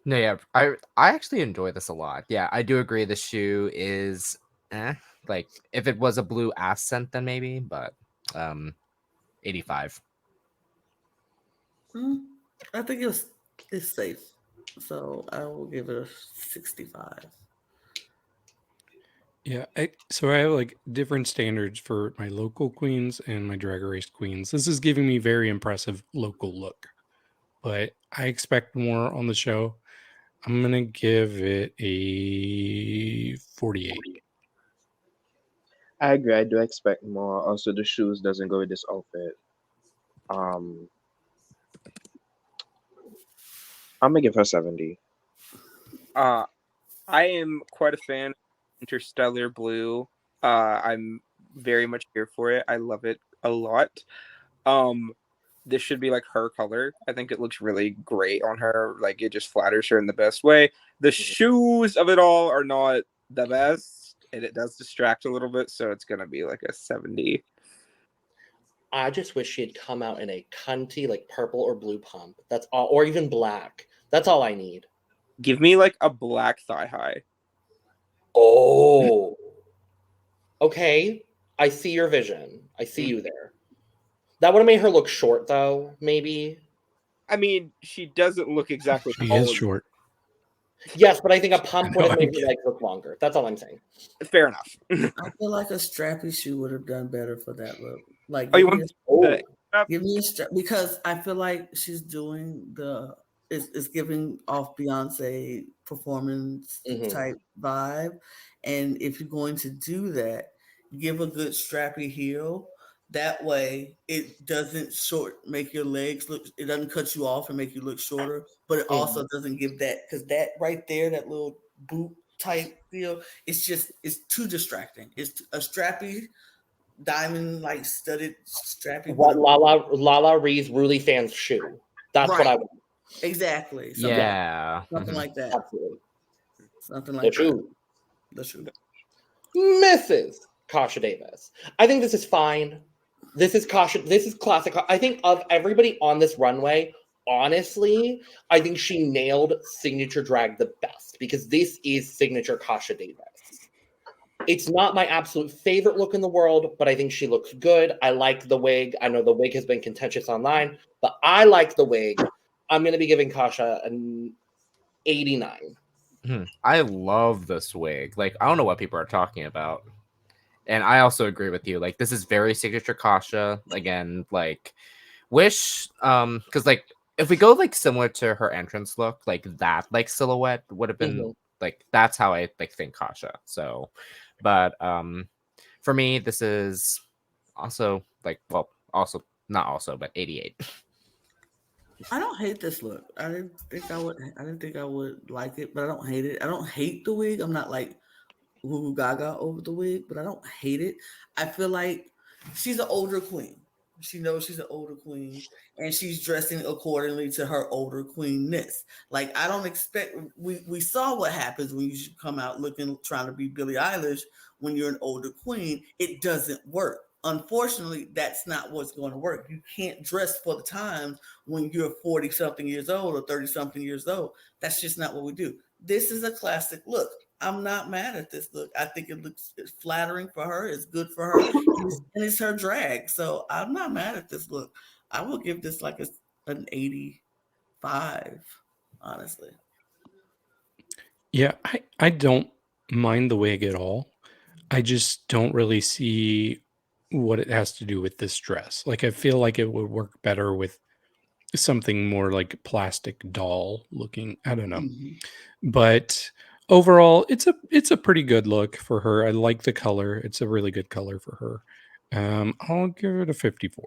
S6: No, yeah, I actually enjoy this a lot. Yeah, I do agree the shoe is like if it was a blue accent then maybe, but 85.
S4: I think it's safe. So I will give it a 65.
S5: Yeah, so I have like different standards for my local queens and my drag race queens. This is giving me very impressive local look, but I expect more on the show. I'm gonna give it a 48.
S2: I agree. I do expect more. Also, the shoes doesn't go with this outfit. I'm gonna give her 70.
S3: I am quite a fan of Interstellar Blue. I'm very much here for it. I love it a lot. This should be like her color. I think it looks really great on her. Like it just flatters her in the best way. The shoes of it all are not the best, and it does distract a little bit, so it's gonna be like a 70.
S1: I just wish she had come out in a cunty, like purple or blue pump. That's all, or even black. That's all I need.
S3: Give me like a black thigh high.
S1: Oh. Okay. I see your vision. I see you there. That would have made her look short, though, maybe.
S3: I mean, she doesn't look exactly
S5: She
S3: tall
S5: is
S3: as-
S5: short.
S1: Yes, but I think a pump would have made
S5: Like-
S1: her legs look longer. That's all I'm saying.
S3: Fair enough.
S4: I feel like a strappy shoe would have done better for that look. Like,
S3: Oh, you
S4: give me
S3: want
S4: give me a strap, because I feel like she's doing it's giving off Beyonce performance
S1: Mhm.
S4: type vibe. And if you're going to do that, give a good strappy heel. That way it doesn't make your legs look, it doesn't cut you off and make you look shorter, but it also doesn't give that, because that right there, that little boot type feel, it's too distracting. It's a strappy diamond like studded strappy.
S1: What Lala Ree's Ruly fans shoe. That's what I want.
S4: Exactly.
S6: Yeah.
S4: Something like that.
S1: Absolutely.
S4: Something
S1: The
S4: like that.
S1: shoe.
S4: The shoe.
S1: Mrs. Kasha Davis. I think this is fine. This is Kasha. This is classic. I think of everybody on this runway, honestly, I think she nailed signature drag the best, because this is signature Kasha Davis. It's not my absolute favorite look in the world, but I think she looks good. I like the wig. I know the wig has been contentious online, but I like the wig. I'm going to be giving Kasha an 89.
S6: I love this wig. Like, I don't know what people are talking about. And I also agree with you. Like, this is very signature Kasha. Again, like, wish, because like if we go like similar to her entrance look, like that like silhouette would have been like, that's how I like think Kasha. So, but for me, this is also like, well, also not also, but 88.
S4: I don't hate this look. I didn't think I would like it, but I don't hate it. I don't hate the wig. I'm not like Goo Gaga over the wig, but I don't hate it. I feel like she's an older queen. She knows she's an older queen, and she's dressing accordingly to her older queenness. Like, I don't expect, we saw what happens when you come out looking, trying to be Billie Eilish when you're an older queen. It doesn't work. Unfortunately, that's not what's going to work. You can't dress for the times when you're 40 something years old or 30 something years old. That's just not what we do. This is a classic look. I'm not mad at this look. I think it's flattering for her. It's good for her, and it's her drag. So I'm not mad at this look. I will give this like an 85, honestly.
S5: Yeah, I don't mind the wig at all. I just don't really see what it has to do with this dress. Like, I feel like it would work better with something more like plastic doll looking. I don't know. But overall, it's a pretty good look for her. I like the color. It's a really good color for her. I'll give it a 54.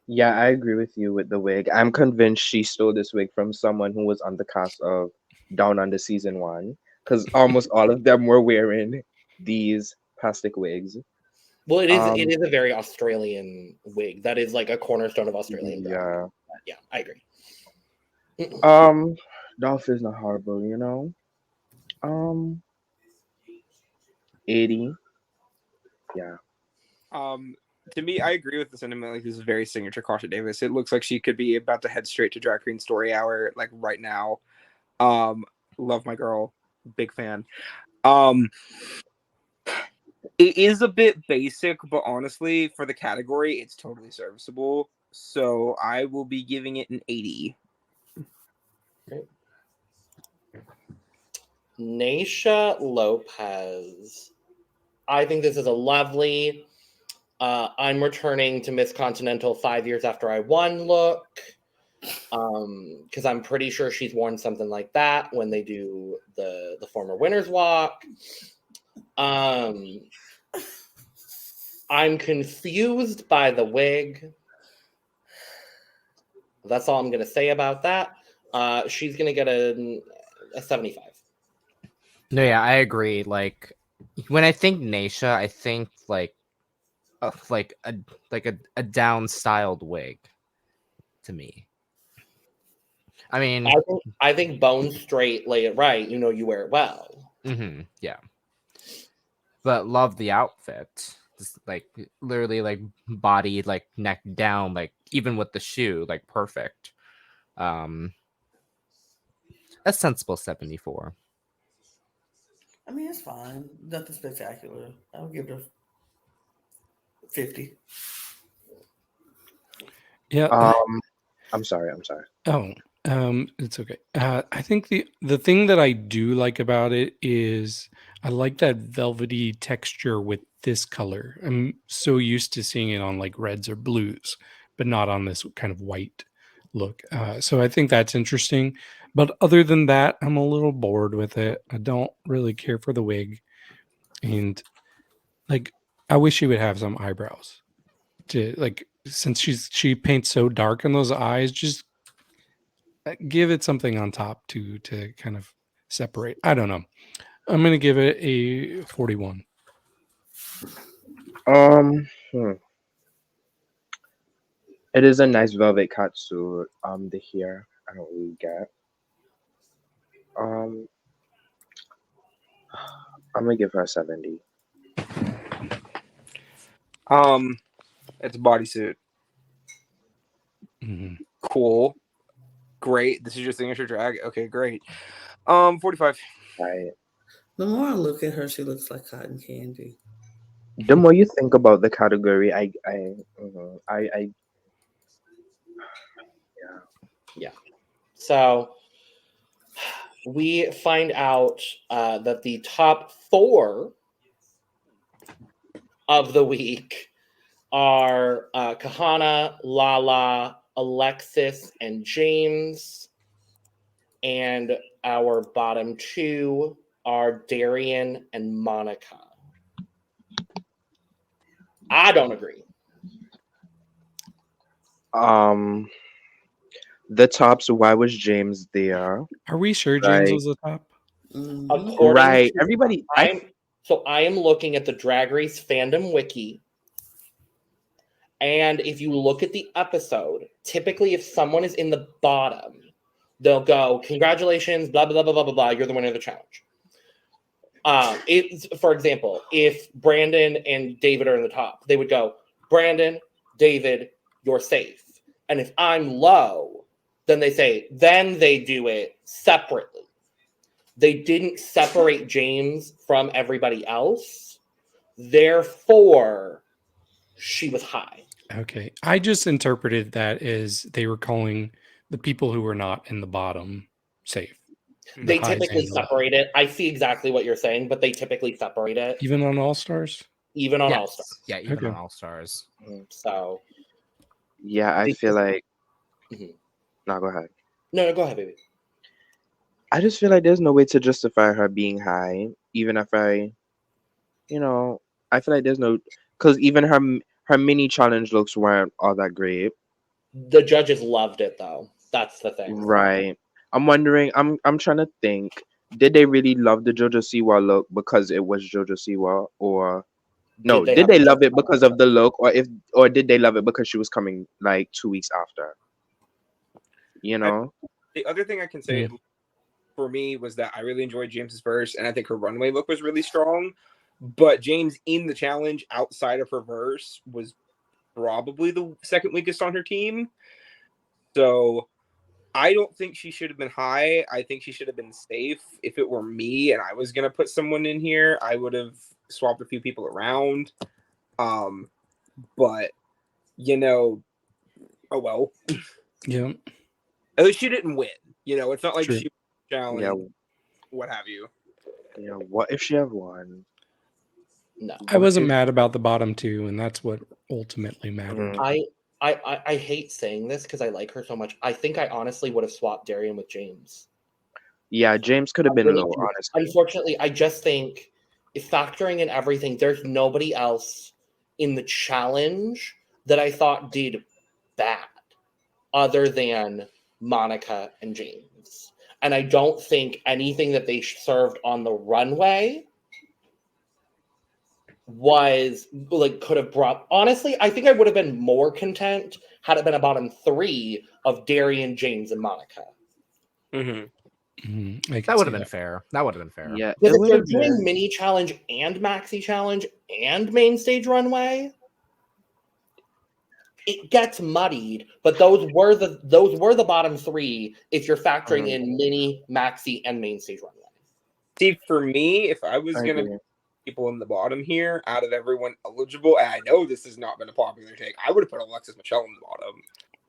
S2: Yeah, I agree with you with the wig. I'm convinced she stole this wig from someone who was on the cast of Down Under season 1, because almost all of them were wearing these plastic wigs.
S1: Well, it is a very Australian wig. That is like a cornerstone of Australian drag.
S2: Yeah.
S1: Yeah, I agree.
S2: Dolph is not horrible, you know. 80. Yeah.
S3: To me, I agree with the sentiment. Like, this is very signature Kasha Davis. It looks like she could be about to head straight to Drag Queen Story Hour, like right now. Love my girl, big fan. It is a bit basic, but honestly, for the category, it's totally serviceable. So I will be giving it an 80.
S1: Great. Naysha Lopez. I think this is a lovely I'm returning to Miss Continental 5 years after I won look. Because I'm pretty sure she's worn something like that when they do the former winners walk. I'm confused by the wig. That's all I'm gonna say about that. She's gonna get a 75.
S6: No, yeah, I agree. Like, when I think Naysha, I think like a down styled wig to me. I mean,
S1: I think bone straight, lay it right. You know, you wear it well.
S6: Yeah, but love the outfit. Just like literally like body like neck down, like even with the shoe, like perfect. A sensible 74.
S4: I mean, it's fine. Nothing spectacular. I'll give it a 50.
S5: Yeah.
S2: I'm sorry.
S5: Oh, It's okay. I think the thing that I do like about it is I like that velvety texture with this color. I'm so used to seeing it on like reds or blues, but not on this kind of white look. So I think that's interesting. But other than that, I'm a little bored with it. I don't really care for the wig, and like I wish she would have some eyebrows. To like, since she paints so dark in those eyes, just give it something on top to kind of separate. I don't know. I'm gonna give it a 41.
S2: Hmm. It is a nice velvet catsuit. The hair I don't really get. Um, I'm gonna give her a 70.
S3: It's a bodysuit.
S5: Mhm.
S3: Cool. Great. This is your signature drag. Okay, great. 45.
S2: Right.
S4: The more I look at her, she looks like cotton candy.
S2: The more you think about the category, I
S1: Yeah. So we find out that the top 4 of the week are Kahana, Lala, Alexis, and James. And our bottom 2 are Darian and Monica. I don't agree.
S2: the tops. Why was James there?
S5: Are we sure James
S2: Like,
S5: was the top?
S4: Mhm.
S1: According
S2: right?
S1: to
S2: Everybody,
S1: I am looking at the Drag Race fandom wiki, and if you look at the episode, typically if someone is in the bottom, they'll go, "Congratulations, blah blah blah blah blah blah. You're the winner of the challenge." For example, if Brandon and David are in the top, they would go, "Brandon, David, you're safe." And if I'm low, then they do it separately. They didn't separate James from everybody else. Therefore, she was high.
S5: Okay. I just interpreted that as they were calling the people who were not in the bottom safe. The
S1: They
S5: highs
S1: typically
S5: and the lows.
S1: separate it. I see exactly what you're saying, but they typically separate it,
S5: Even on All Stars?
S1: even on
S6: Yes.
S1: All Star.
S6: Yeah, even
S5: Okay.
S6: on All Stars.
S1: So,
S2: yeah, I
S1: They
S2: feel
S1: just-
S2: like.
S1: Mhm.
S2: No, go ahead.
S1: no, go ahead, baby.
S2: I just feel like there's no way to justify her being high, even if you know, I feel like there's no, because even her mini challenge looks weren't all that great.
S1: The judges loved it, though. That's the thing.
S2: Right. I'm wondering. I'm trying to think. Did they really love the JoJo Siwa look because it was JoJo Siwa, or no? Did
S1: have
S2: they
S1: a
S2: love it
S1: different-
S2: because of the look, or did they love it because she was coming like 2 weeks after? You know.
S3: The other thing I can say for me was that I really enjoyed James's verse, and I think her runway look was really strong. But James in the challenge outside of her verse was probably the second weakest on her team. So I don't think she should have been high. I think she should have been safe. If it were me and I was gonna put someone in here, I would have swapped a few people around. But oh well.
S5: Yeah.
S3: At least she didn't win. It's not like
S5: True.
S3: she challenge,
S2: Yeah.
S3: what have you.
S2: Yeah. What if she have won?
S1: No.
S5: I wasn't mad about the bottom 2, and that's what ultimately mattered.
S1: I hate saying this because I like her so much. I think I honestly would have swapped Darian with James.
S2: Yeah, James could have been
S1: Really
S2: low,
S1: do.
S2: honestly.
S1: Unfortunately, I just think if factoring in everything, there's nobody else in the challenge that I thought did bad other than Monica and James. And I don't think anything that they served on the runway was like could have brought. Honestly, I think I would have been more content had it been a bottom 3 of Darian, James, and Monica.
S3: Mm-hmm.
S6: That would have been fair. That would have been fair.
S2: Yeah,
S1: Because
S2: it
S1: if
S2: would
S1: they're
S2: have
S1: doing
S2: been.
S1: mini challenge and maxi challenge and main stage runway, it gets muddied. But those were the bottom 3 if you're factoring in mini, maxi, and main stage runway.
S3: See, for me, if I was
S2: I
S3: gonna
S2: agree.
S3: people in the bottom here out of everyone eligible, and I know this has not been a popular take, I would have put Alexis Michelle in the bottom.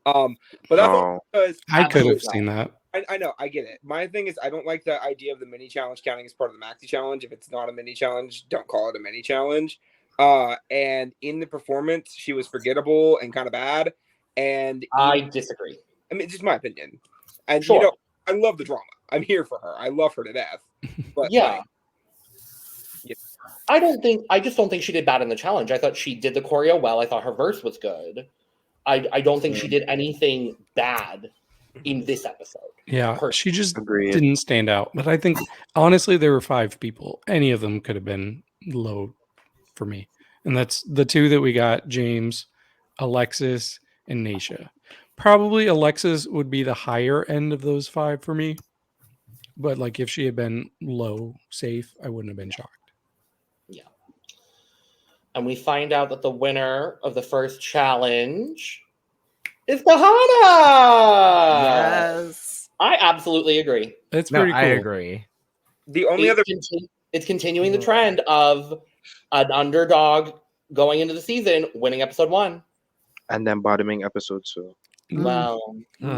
S3: But that's
S2: Oh.
S3: all because
S5: I could have
S1: Absolutely
S5: seen that.
S3: I know, I get it. My thing is, I don't like the idea of the mini challenge counting as part of the maxi challenge. If it's not a mini challenge, don't call it a mini challenge. And in the performance, she was forgettable and kind of bad. And
S1: I disagree.
S3: I mean, it's just my opinion. And
S1: Sure.
S3: you know, I love the drama. I'm here for her. I love her to death. But
S1: Yeah.
S3: like,
S1: I just don't think she did bad in the challenge. I thought she did the choreo well. I thought her verse was good. I don't think she did anything bad in this episode.
S5: Yeah, she just
S2: Agreed.
S5: didn't stand out. But I think honestly, there were 5 people. Any of them could have been low for me, and that's the 2 that we got: James, Alexis, and Naisha. Probably Alexis would be the higher end of those 5 for me. But like, if she had been low, safe, I wouldn't have been shocked.
S1: And we find out that the winner of the first challenge is Kahana.
S6: Yes.
S1: I absolutely agree.
S5: That's
S6: No,
S5: pretty cool.
S6: I agree.
S3: the only other
S1: It's continuing the trend of an underdog going into the season, winning episode 1.
S2: And then bottoming episode 2.
S1: Well,
S5: You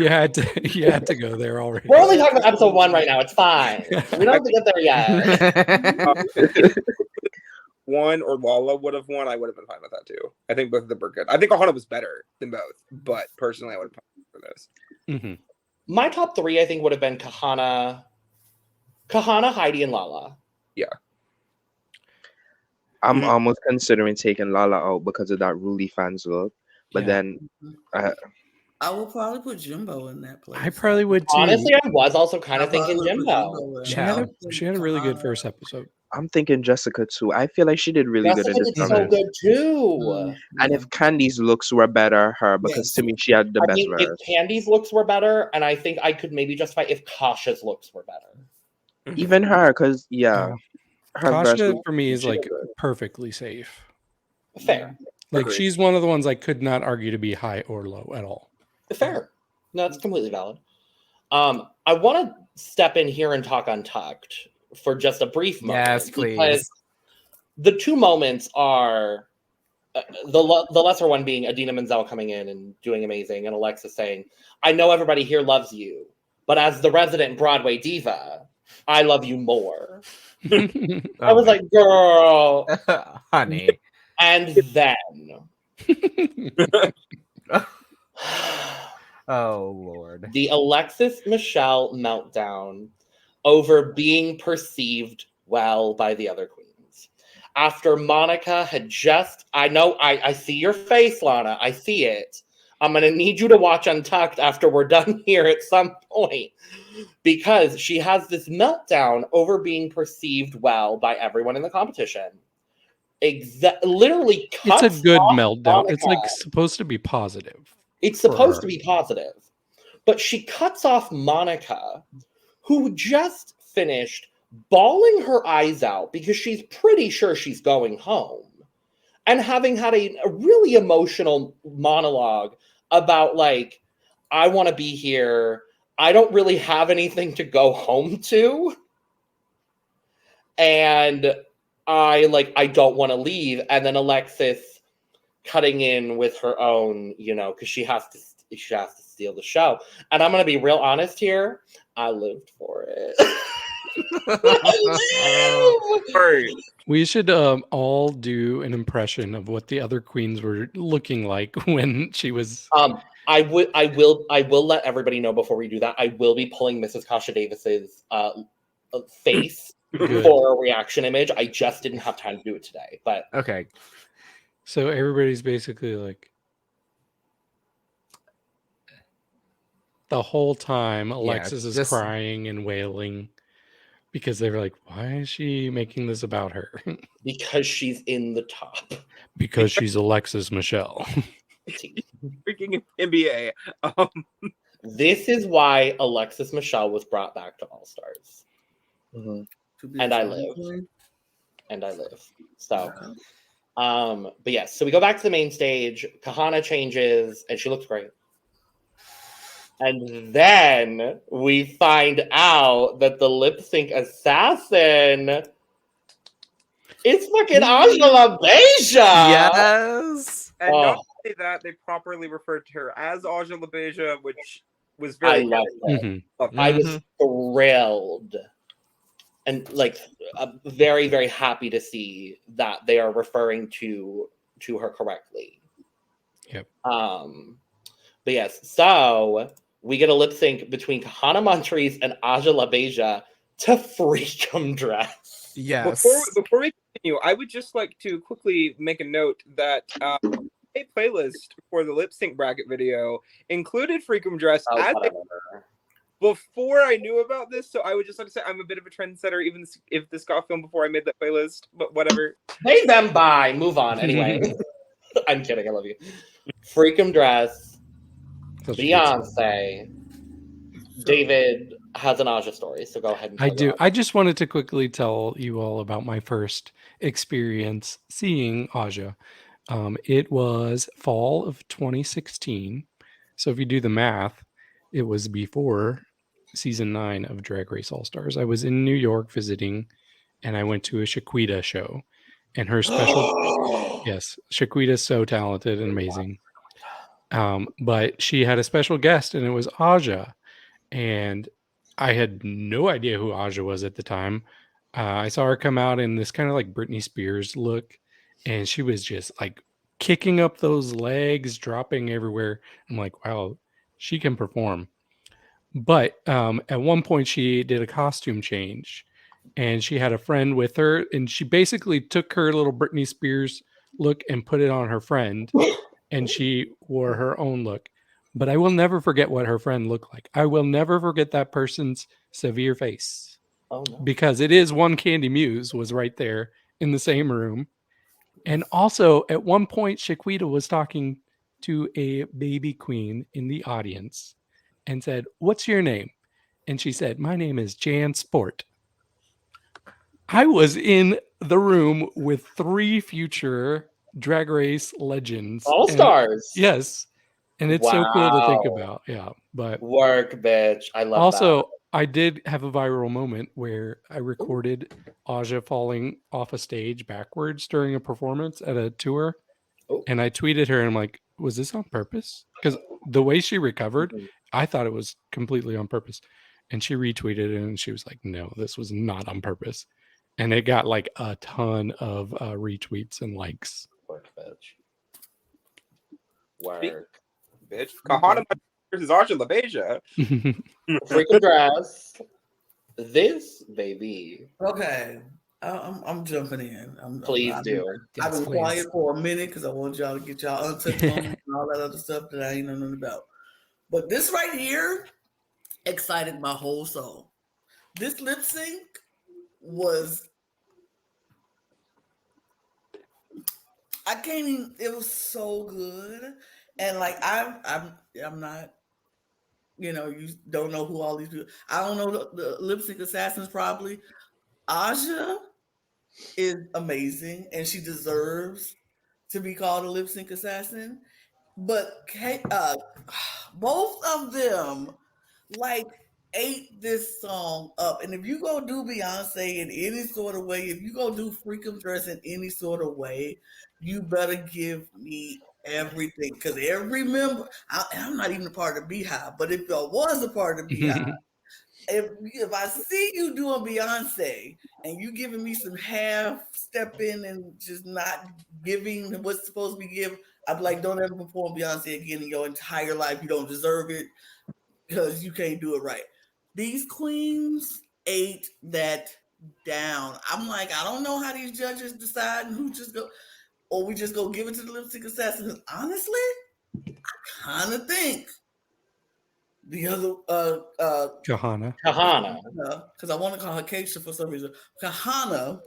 S5: had to go there already.
S1: we're only talking about episode 1 right now. It's fine. We don't have to get there yet.
S3: one or Lala would have won, I would have been fine with that too. I think both of them were good. I think Ohana was better than both, but personally, I would have gone for this.
S5: Mhm.
S1: My top 3, I think, would have been Kahana, Heidi, and Lala.
S2: I'm almost considering taking Lala out because of that Ruly fans look. But
S5: Yeah.
S2: then
S4: I would probably put Jimbo in that place.
S5: I probably would too.
S1: Honestly, I was also kind of
S4: I
S1: thinking
S4: probably would put
S1: Jimbo.
S4: in.
S5: She had a really good first episode.
S2: I'm thinking Jessica too. I feel like she did really good
S1: Jessica
S2: in this
S1: did so
S2: challenge.
S1: good too.
S4: Mm.
S2: And if Candy's looks were better, her, because
S4: Yes.
S2: to me she had the
S1: I
S2: best
S1: mean, if
S2: verse.
S1: Candy's looks were better, and I think I could maybe justify if Kasha's looks were better.
S2: Even her, because her verse
S5: Kasha
S2: was-
S5: for me is
S2: she did
S5: like
S2: good.
S5: perfectly safe.
S1: Fair.
S5: Like
S3: Agreed.
S5: she's one of the ones I could not argue to be high or low at all.
S1: Fair. No, that's completely valid. I want to step in here and talk Untucked for just a brief moment.
S6: Yes, please.
S1: Because the 2 moments are the lesser one being Adina Menzel coming in and doing amazing, and Alexa saying, "I know everybody here loves you, but as the resident Broadway diva, I love you more." I was like, "Girl,"
S6: honey.
S1: and then.
S6: Oh Lord.
S1: The Alexis Michelle meltdown over being perceived well by the other queens. After Monica had just, I see your face, Lana. I see it. I'm going to need you to watch Untucked after we're done here at some point, because she has this meltdown over being perceived well by everyone in the competition. Literally cuts
S5: It's a good
S1: off
S5: meltdown. It's like
S1: Monica.
S5: supposed to be positive.
S1: It's
S5: for
S1: supposed
S5: her.
S1: to be positive. But she cuts off Monica, who just finished bawling her eyes out because she's pretty sure she's going home, and having had a really emotional monologue about, like, I want to be here. I don't really have anything to go home to. And I don't want to leave. And then Alexis cutting in with her own, because she has to steal the show. And I'm gonna be real honest here. I lived for it.
S5: We should all do an impression of what the other queens were looking like when she was.
S1: I will let everybody know before we do that. I will be pulling Mrs. Kasha Davis's face
S5: Good.
S1: for a reaction image. I just didn't have time to do it today. But
S6: Okay.
S5: So everybody's basically like, the whole time Alexis is
S6: just-
S5: crying and wailing because they were like, why is she making this about her?
S1: because she's in the top.
S5: Because she's Alexis Michelle.
S3: Freaking NBA.
S1: This is why Alexis Michelle was brought back to All Stars.
S2: Mhm.
S1: And I live. So, but yes, so we go back to the main stage. Kahana changes, and she looks great. And then we find out that the lip sync assassin is fucking Angela Beja.
S6: Yes.
S3: And not only that, they properly referred to her as Aja LaBeija, which was
S1: I
S3: very
S1: loved it.
S5: Mhm.
S1: I was thrilled and like very, very happy to see that they are referring to her correctly.
S5: Yep.
S1: But yes, so we get a lip sync between Kahana Montrese and Aja LaBeija to Freakum Dress.
S6: Yes.
S3: Before we continue, I would just like to quickly make a note that a playlist for the lip sync bracket video included Freakum Dress as before I knew about this. So I would just like to say I'm a bit of a trendsetter, even if this got filmed before I made that playlist. But whatever.
S1: Hey, them bye. Move on. Anyway, I'm kidding. I love you. Freakum Dress, Beyonce. David has an Aja story, so go ahead and
S5: I
S1: tell
S5: do.
S1: your
S5: I just wanted to quickly tell you all about my first experience seeing Aja. It was fall of 2016. So if you do the math, it was before season 9 of Drag Race All Stars. I was in New York visiting, and I went to a Shaquita show. And her special, yes, Shaquita's so talented and amazing. But she had a special guest, and it was Aja. And I had no idea who Aja was at the time. I saw her come out in this kind of like Britney Spears look, and she was just like kicking up those legs, dropping everywhere. I'm like, wow, she can perform. But at one point, she did a costume change, and she had a friend with her, and she basically took her little Britney Spears look and put it on her friend, and she wore her own look. But I will never forget what her friend looked like. I will never forget that person's severe face.
S1: Oh, no.
S5: Because it is one Candy Muse was right there in the same room. And also at one point, Shaquita was talking to a baby queen in the audience and said, "What's your name?" And she said, "My name is Jan Sport." I was in the room with 3 future Drag Race legends.
S1: All Stars.
S5: Yes. And it's so cool to think about. Yeah. But
S1: work, bitch. I love
S5: also,
S1: that.
S5: I did have a viral moment where I recorded Aja falling off a stage backwards during a performance at a tour.
S1: Oh.
S5: And I tweeted her and I'm like, was this on purpose? Because the way she recovered, I thought it was completely on purpose. And she retweeted it and she was like, no, this was not on purpose. And it got like a ton of retweets and likes.
S1: Work, bitch. Work.
S3: Bitch. Kahana versus Aja LaBeija.
S1: Freakum Dress. This baby.
S4: Okay. I'm jumping in.
S1: Please do.
S4: I've been quiet for a minute because I want y'all to get y'all untouched moments and all that other stuff that I ain't know nothing about. But this right here excited my whole soul. This lip sync was, I can't even, it was so good. And like I'm not, you know, you don't know who all these people. I don't know the lip sync assassins probably. Aja is amazing, and she deserves to be called a lip sync assassin. But both of them like ate this song up. And if you go do Beyonce in any sort of way, if you go do Freakum Dress in any sort of way, you better give me everything. Because every member, I'm not even a part of Beehive, but if I was a part of Beehive, if I see you doing Beyonce and you giving me some half stepping and just not giving what's supposed to be given, I'd be like, don't ever perform Beyonce again in your entire life. You don't deserve it because you can't do it right. These queens ate that down. I'm like, I don't know how these judges decide who just go, or we just go give it to the lip sync assassin. Honestly, I kind of think the other
S5: Kahana,
S4: because I want to call her Keisha for some reason. Kahana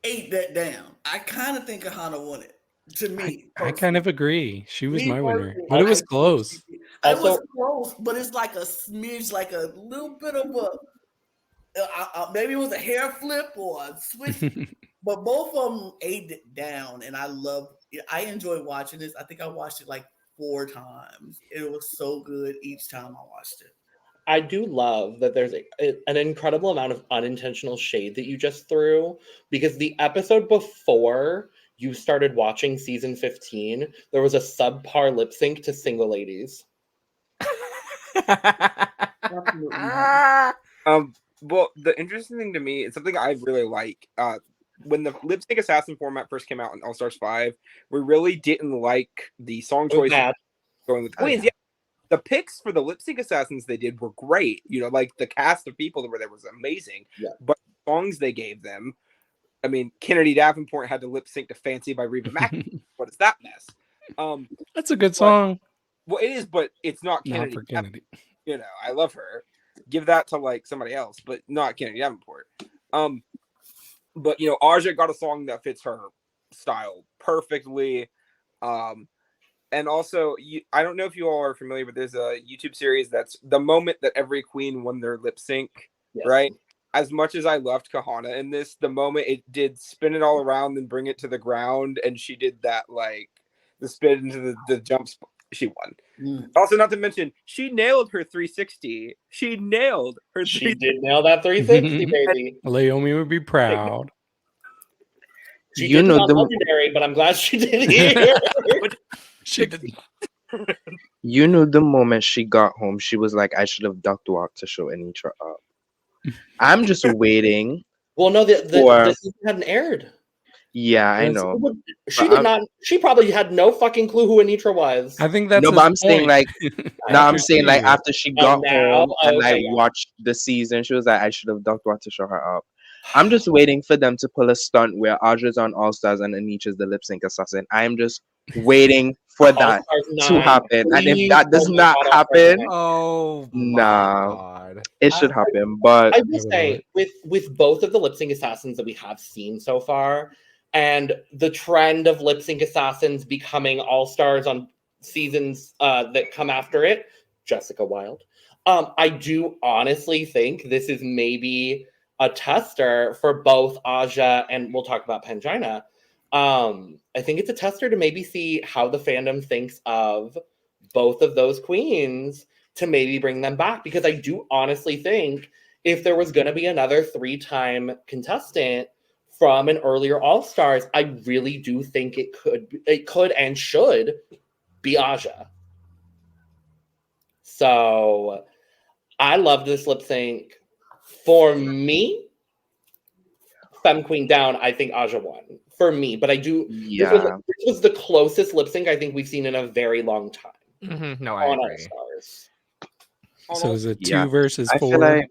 S4: ate that down. I kind of think Kahana won it. To me,
S5: I kind of agree. She was my winner,
S4: personally,
S5: but it was close.
S4: It was close, but it's like a smidge, like a little bit of a maybe it was a hair flip or a switch, but both of them ate it down, and I love it. I enjoyed watching this. I think I watched it like 4 times. It was so good each time I watched it.
S1: I do love that there's an incredible amount of unintentional shade that you just threw, because the episode before you started watching season 15, there was a subpar lip sync to Single Ladies.
S4: Absolutely not.
S3: Well, the interesting thing to me, it's something I really like. When the lip sync assassin format first came out in All Stars 5, we really didn't like the song choice going with queens. Yeah, the picks for the lip sync assassins they did were great. You know, like the cast of people that were there was amazing.
S1: Yeah.
S3: But the songs they gave them, I mean, Kennedy Davenport had to lip sync to "Fancy" by Reba McEntire. What is that mess?
S5: That's a good song.
S3: Well, it is, but it's not
S5: Not
S3: Kennedy.
S5: for Kennedy.
S3: You know, I love her. Give that to like somebody else, but not Kennedy Davenport. But you know, Aja got a song that fits her style perfectly. And also, I don't know if you all are familiar, but there's a YouTube series that's the moment that every queen won their lip sync, right? As much as I loved Kahana in this, the moment it did spin it all around and bring it to the ground, and she did that like the spin into the jump, she won. Also, not to mention, she nailed her 360. She nailed her.
S1: She did nail that 360, baby.
S5: Leomi would be proud.
S1: She did not legendary, but I'm glad she did here.
S5: She did.
S2: You knew the moment she got home, she was like, I should have ducked walk to show Anitra up. I'm just waiting.
S1: Well, no, the season hadn't aired.
S2: Yeah, I know.
S1: She did not. She probably had no fucking clue who Anitra was.
S5: I think that's
S2: no, but I'm
S5: point.
S2: saying like, no, I'm saying like
S5: it.
S2: after she got home and like watched the season, she was like, I should have ducked walk to show her up. I'm just waiting for them to pull a stunt where Audrey's on All Stars and Anitra's the lip sync assassin. I'm just waiting for that to happen. And if that does not happen, it should happen. But
S1: I will say, with both of the lip sync assassins that we have seen so far, and the trend of lip sync assassins becoming All Stars on seasons that come after it, Jessica Wilde. I do honestly think this is maybe a tester for both Aja and we'll talk about Pangina. I think it's a tester to maybe see how the fandom thinks of both of those queens to maybe bring them back, because I do honestly think if there was going to be another 3-time contestant from an earlier All Stars, I really do think it could and should be Aja. So I love this lip sync. For me, Femme Queen down, I think Aja won. For me, but I do.
S2: Yeah.
S1: This was the closest lip sync I think we've seen in a very long time.
S6: Mm-hmm. No, I agree.
S1: All Stars.
S5: So is it 2 versus 4?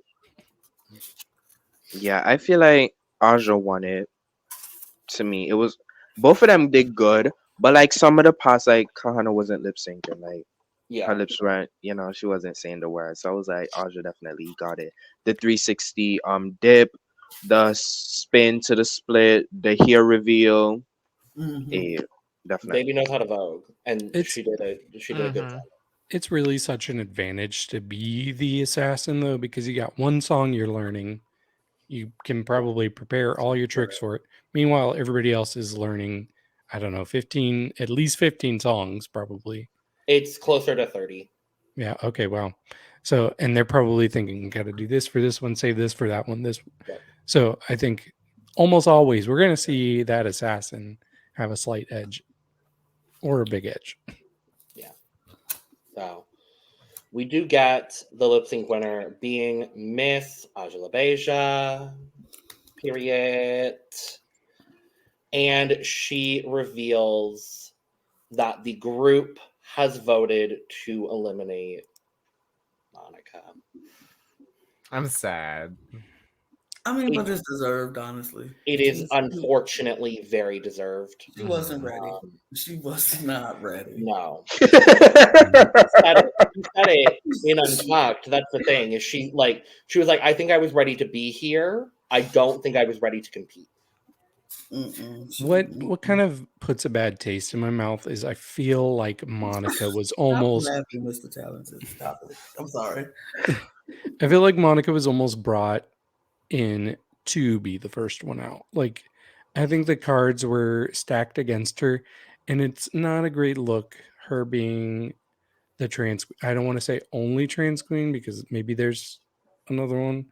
S2: I feel like Aja won it. To me, it was both of them did good, but like some of the parts, like Kahana wasn't lip syncing, like her lips weren't, she wasn't saying the words. So I was like, Aja definitely got it. The 360 dip, the spin to the split, the hair reveal. Definitely.
S1: Baby knows how to Vogue, and she did a good job.
S5: It's really such an advantage to be the assassin, though, because you got one song you're learning. You can probably prepare all your tricks for it. Meanwhile, everybody else is learning, I don't know, at least 15 songs, probably.
S1: It's closer to 30.
S5: Yeah, okay, wow. So, and they're probably thinking, got to do this for this one, save this for that one, this. Yeah. So I think almost always we're going to see that assassin have a slight edge or a big edge.
S1: Yeah. So we do get the lip sync winner being Miss Aja LaBeija, period. And she reveals that the group has voted to eliminate Monica.
S6: I'm sad.
S4: I mean, but it's deserved, honestly.
S1: It is unfortunately very deserved.
S4: She wasn't ready. She was not ready.
S1: No. She said it in Untucked. That's the thing. Is she was like, I think I was ready to be here. I don't think I was ready to compete.
S5: What kind of puts a bad taste in my mouth is I feel like Monica was almost
S4: Mr. Talented. Stop it. I'm sorry.
S5: I feel like Monica was almost brought in to be the first one out. Like, I think the cards were stacked against her, and it's not a great look, her being the trans, I don't want to say only trans queen, because maybe there's another one,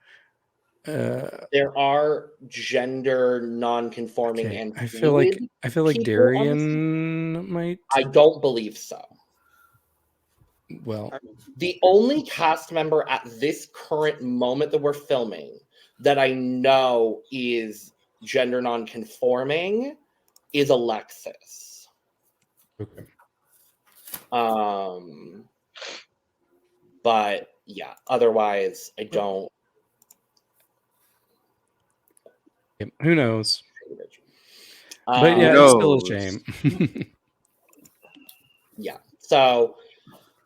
S1: There are gender non-conforming
S5: Okay,
S1: and
S5: I feel like
S1: people on the
S5: Darian might.
S1: I don't believe so.
S5: Well,
S1: The only cast member at this current moment that we're filming that I know is gender non-conforming is Alexis.
S5: okay.
S1: But yeah, otherwise I don't.
S5: Yep, who knows?
S1: Um,
S5: But yeah,
S2: Who
S5: it's still a
S2: knows?
S5: shame.
S1: Yeah. So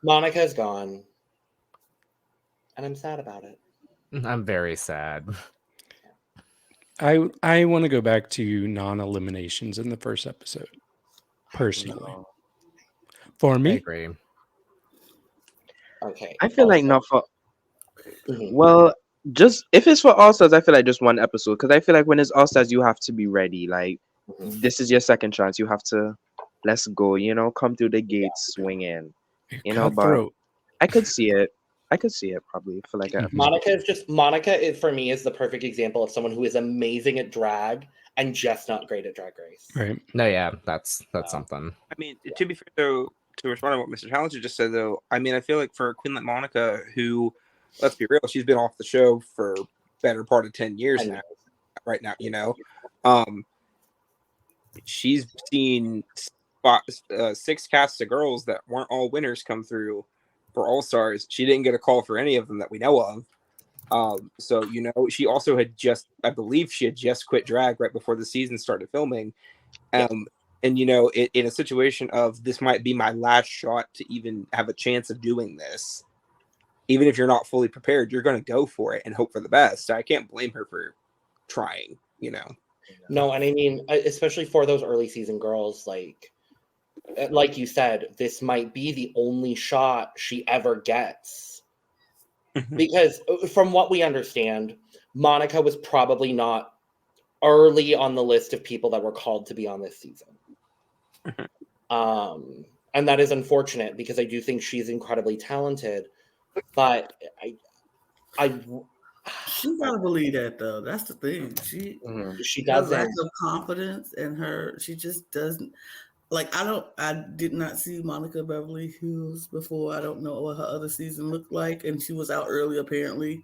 S1: Monica's gone. And I'm sad about it.
S6: I'm very sad.
S5: I want to go back to non-eliminations in the first episode. Personally,
S2: No.
S5: for
S6: I
S5: me,
S6: agree.
S1: Okay.
S2: I feel like
S1: also-
S2: not for.
S1: Mhm.
S2: Well, just if it's for All Stars, I feel like just one episode. Because I feel like when it's All Stars, you have to be ready. Like,
S1: Mhm.
S2: this is your second chance. You have to, let's go, come through the gates, swing in. But
S5: cutthroat.
S2: I could see it. I could see it probably for like an
S5: Mhm.
S2: episode.
S1: Monica is for me is the perfect example of someone who is amazing at drag and just not great at Drag Race.
S5: Right.
S6: No, yeah, that's something.
S3: I mean, to be fair though, to respond to what Mr. Challenger just said though, I mean, I feel like for a queen like Monica, who, let's be real, she's been off the show for better part of 10 years
S1: I
S3: now.
S1: know.
S3: Right now, she's seen 6 casts of girls that weren't all winners come through for All Stars. She didn't get a call for any of them that we know of. So she also had just, I believe she had just quit drag right before the season started filming. And in a situation of this might be my last shot to even have a chance of doing this, even if you're not fully prepared, you're going to go for it and hope for the best. I can't blame her for trying,
S1: No, and I mean, especially for those early season girls, like you said, this might be the only shot she ever gets. Because from what we understand, Monica was probably not early on the list of people that were called to be on this season. And that is unfortunate because I do think she's incredibly talented. But
S4: she gotta believe that though. That's the thing. She
S1: she
S4: her lack
S1: doesn't.
S4: of confidence and she just doesn't. Like I did not see Monica Beverly Hughes before. I don't know what her other season looked like, and she was out early apparently.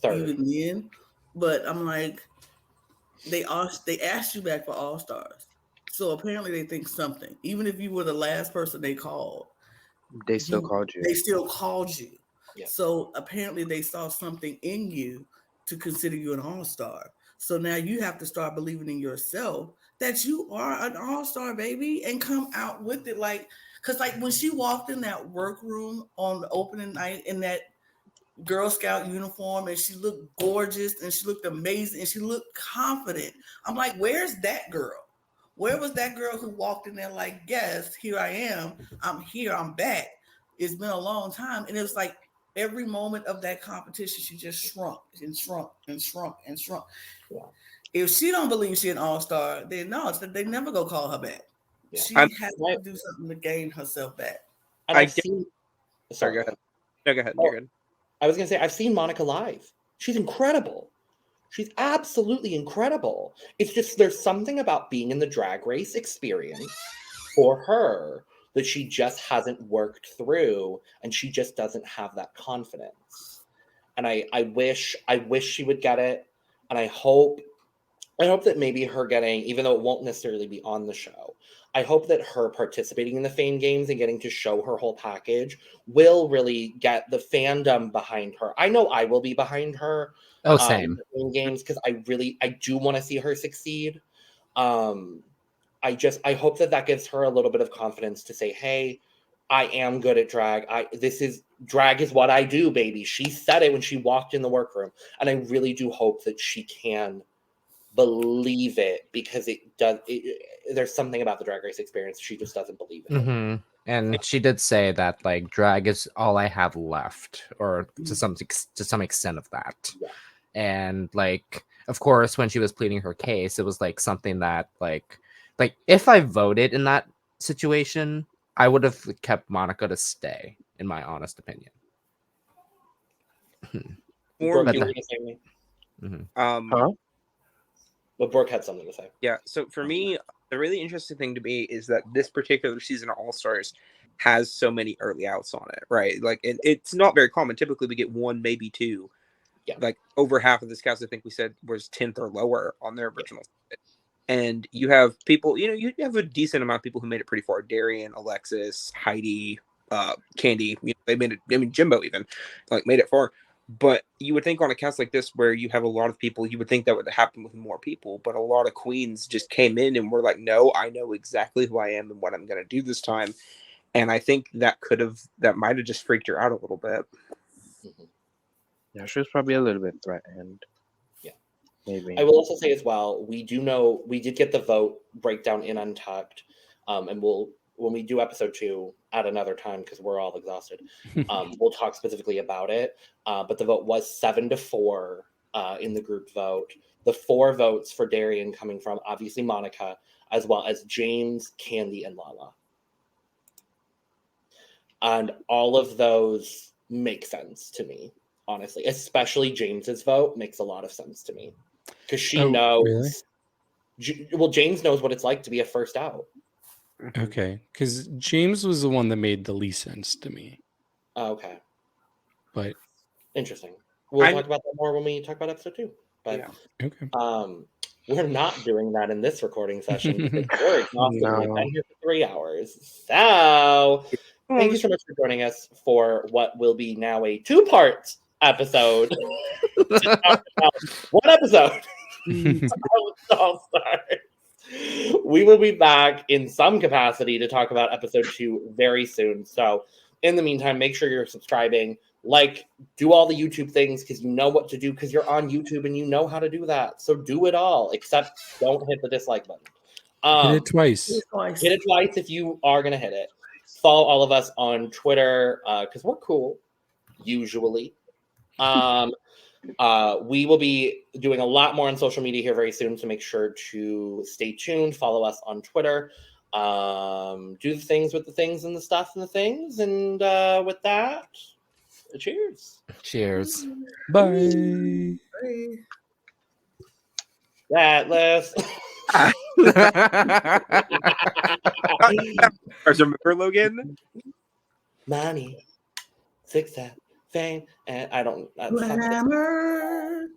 S1: Third.
S4: Even then, but I'm like, they asked you back for All Stars, so apparently they think something. Even if you were the last person they called,
S2: They still called you.
S4: They still called you.
S1: Yeah.
S4: So apparently they saw something in you to consider you an all-star. So now you have to start believing in yourself that you are an all-star, baby, and come out with it. Because when she walked in that workroom on the opening night in that Girl Scout uniform and she looked gorgeous and she looked amazing and she looked confident. I'm like, where's that girl? Where was that girl who walked in there like, yes, here I am. I'm here. I'm back. It's been a long time. And it was like every moment of that competition, she just shrunk and shrunk and shrunk and shrunk.
S1: Yeah.
S4: If she don't believe she's an all-star, then no, they never go call her back.
S1: Yeah.
S4: She has to do something to gain herself back.
S1: And I've seen.
S3: Sorry, go ahead. No, go ahead.
S1: Oh,
S3: You're good.
S1: I was gonna say I've seen Monica live. She's incredible. She's absolutely incredible. It's just there's something about being in the Drag Race experience for her that she just hasn't worked through, and she just doesn't have that confidence. And I wish she would get it, and I hope that maybe her getting, even though it won't necessarily be on the show, I hope that her participating in the Fame Games and getting to show her whole package will really get the fandom behind her. I know I will be behind her.
S6: Oh, same.
S1: In Fame Games because I do want to see her succeed. I hope that gives her a little bit of confidence to say, hey, I am good at drag. Drag is what I do, baby. She said it when she walked in the workroom. And I really do hope that she can believe it because there's something about the Drag Race experience she just doesn't believe it.
S6: Mm-hmm. And she did say that like drag is all I have left, or to some extent of that.
S1: Yeah.
S6: And like, of course, when she was pleading her case, it was like something that like if I voted in that situation, I would have kept Monica to stay, in my honest opinion.
S1: Brooke,
S6: But
S1: you were
S6: the-
S1: gonna say me?
S2: Huh?
S1: But Brooke had something to say.
S3: Yeah, so for me, the really interesting thing to me is that this particular season of All Stars has so many early outs on it, right? Like, it's not very common. Typically, we get one, maybe two.
S1: Yeah.
S3: Like, over half of this cast, I think we said, was 10th or lower on their original. And you have people, you have a decent amount of people who made it pretty far. Darian, Alexis, Heidi, Candy, they made it. I mean, Jimbo even, like, made it far. But you would think on a cast like this, where you have a lot of people, you would think that would happen with more people. But a lot of queens just came in and were like, no, I know exactly who I am and what I'm going to do this time. And I think that might have just freaked her out a little bit.
S1: Mm-hmm.
S2: Yeah, she was probably a little bit threatened.
S1: Yeah.
S2: Maybe.
S1: I will also say as well, we did get the vote breakdown in Untucked. And when we do episode 2 at another time, because we're all exhausted, we'll talk specifically about it. But the vote was 7-4 in the group vote. The 4 votes for Darian coming from obviously Monica, as well as James, Candy, and Lala. And all of those make sense to me, honestly. Especially James's vote makes a lot of sense to me. Because she knows... Really? Well, James knows what it's like to be a first out.
S5: Okay, because James was the one that made the least sense to me.
S1: Okay.
S5: But
S1: interesting. We'll talk about that more when we talk about episode 2. But
S5: yeah. Okay.
S1: We're not doing that in this recording session because we're exhausted.
S2: No.
S1: We've been here for 3 hours. So thank you so much for joining us for what will be now a 2-part episode. To talk about one episode. All-Stars. We will be back in some capacity to talk about episode 2 very soon. So in the meantime, make sure you're subscribing, do all the YouTube things because you know what to do because you're on YouTube and you know how to do that. So do it all, except don't hit the dislike button.
S5: Hit it twice.
S1: Hit it twice if you are going to hit it. Follow all of us on Twitter because we're cool, usually. We will be doing a lot more on social media here very soon, so make sure to stay tuned. Follow us on Twitter. Do the things with the things and the stuff and the things. And with that, cheers.
S6: Cheers.
S5: Bye.
S1: Atlas.
S3: Remember, Logan?
S1: Money, success, fame, and I don't.
S4: Glamour.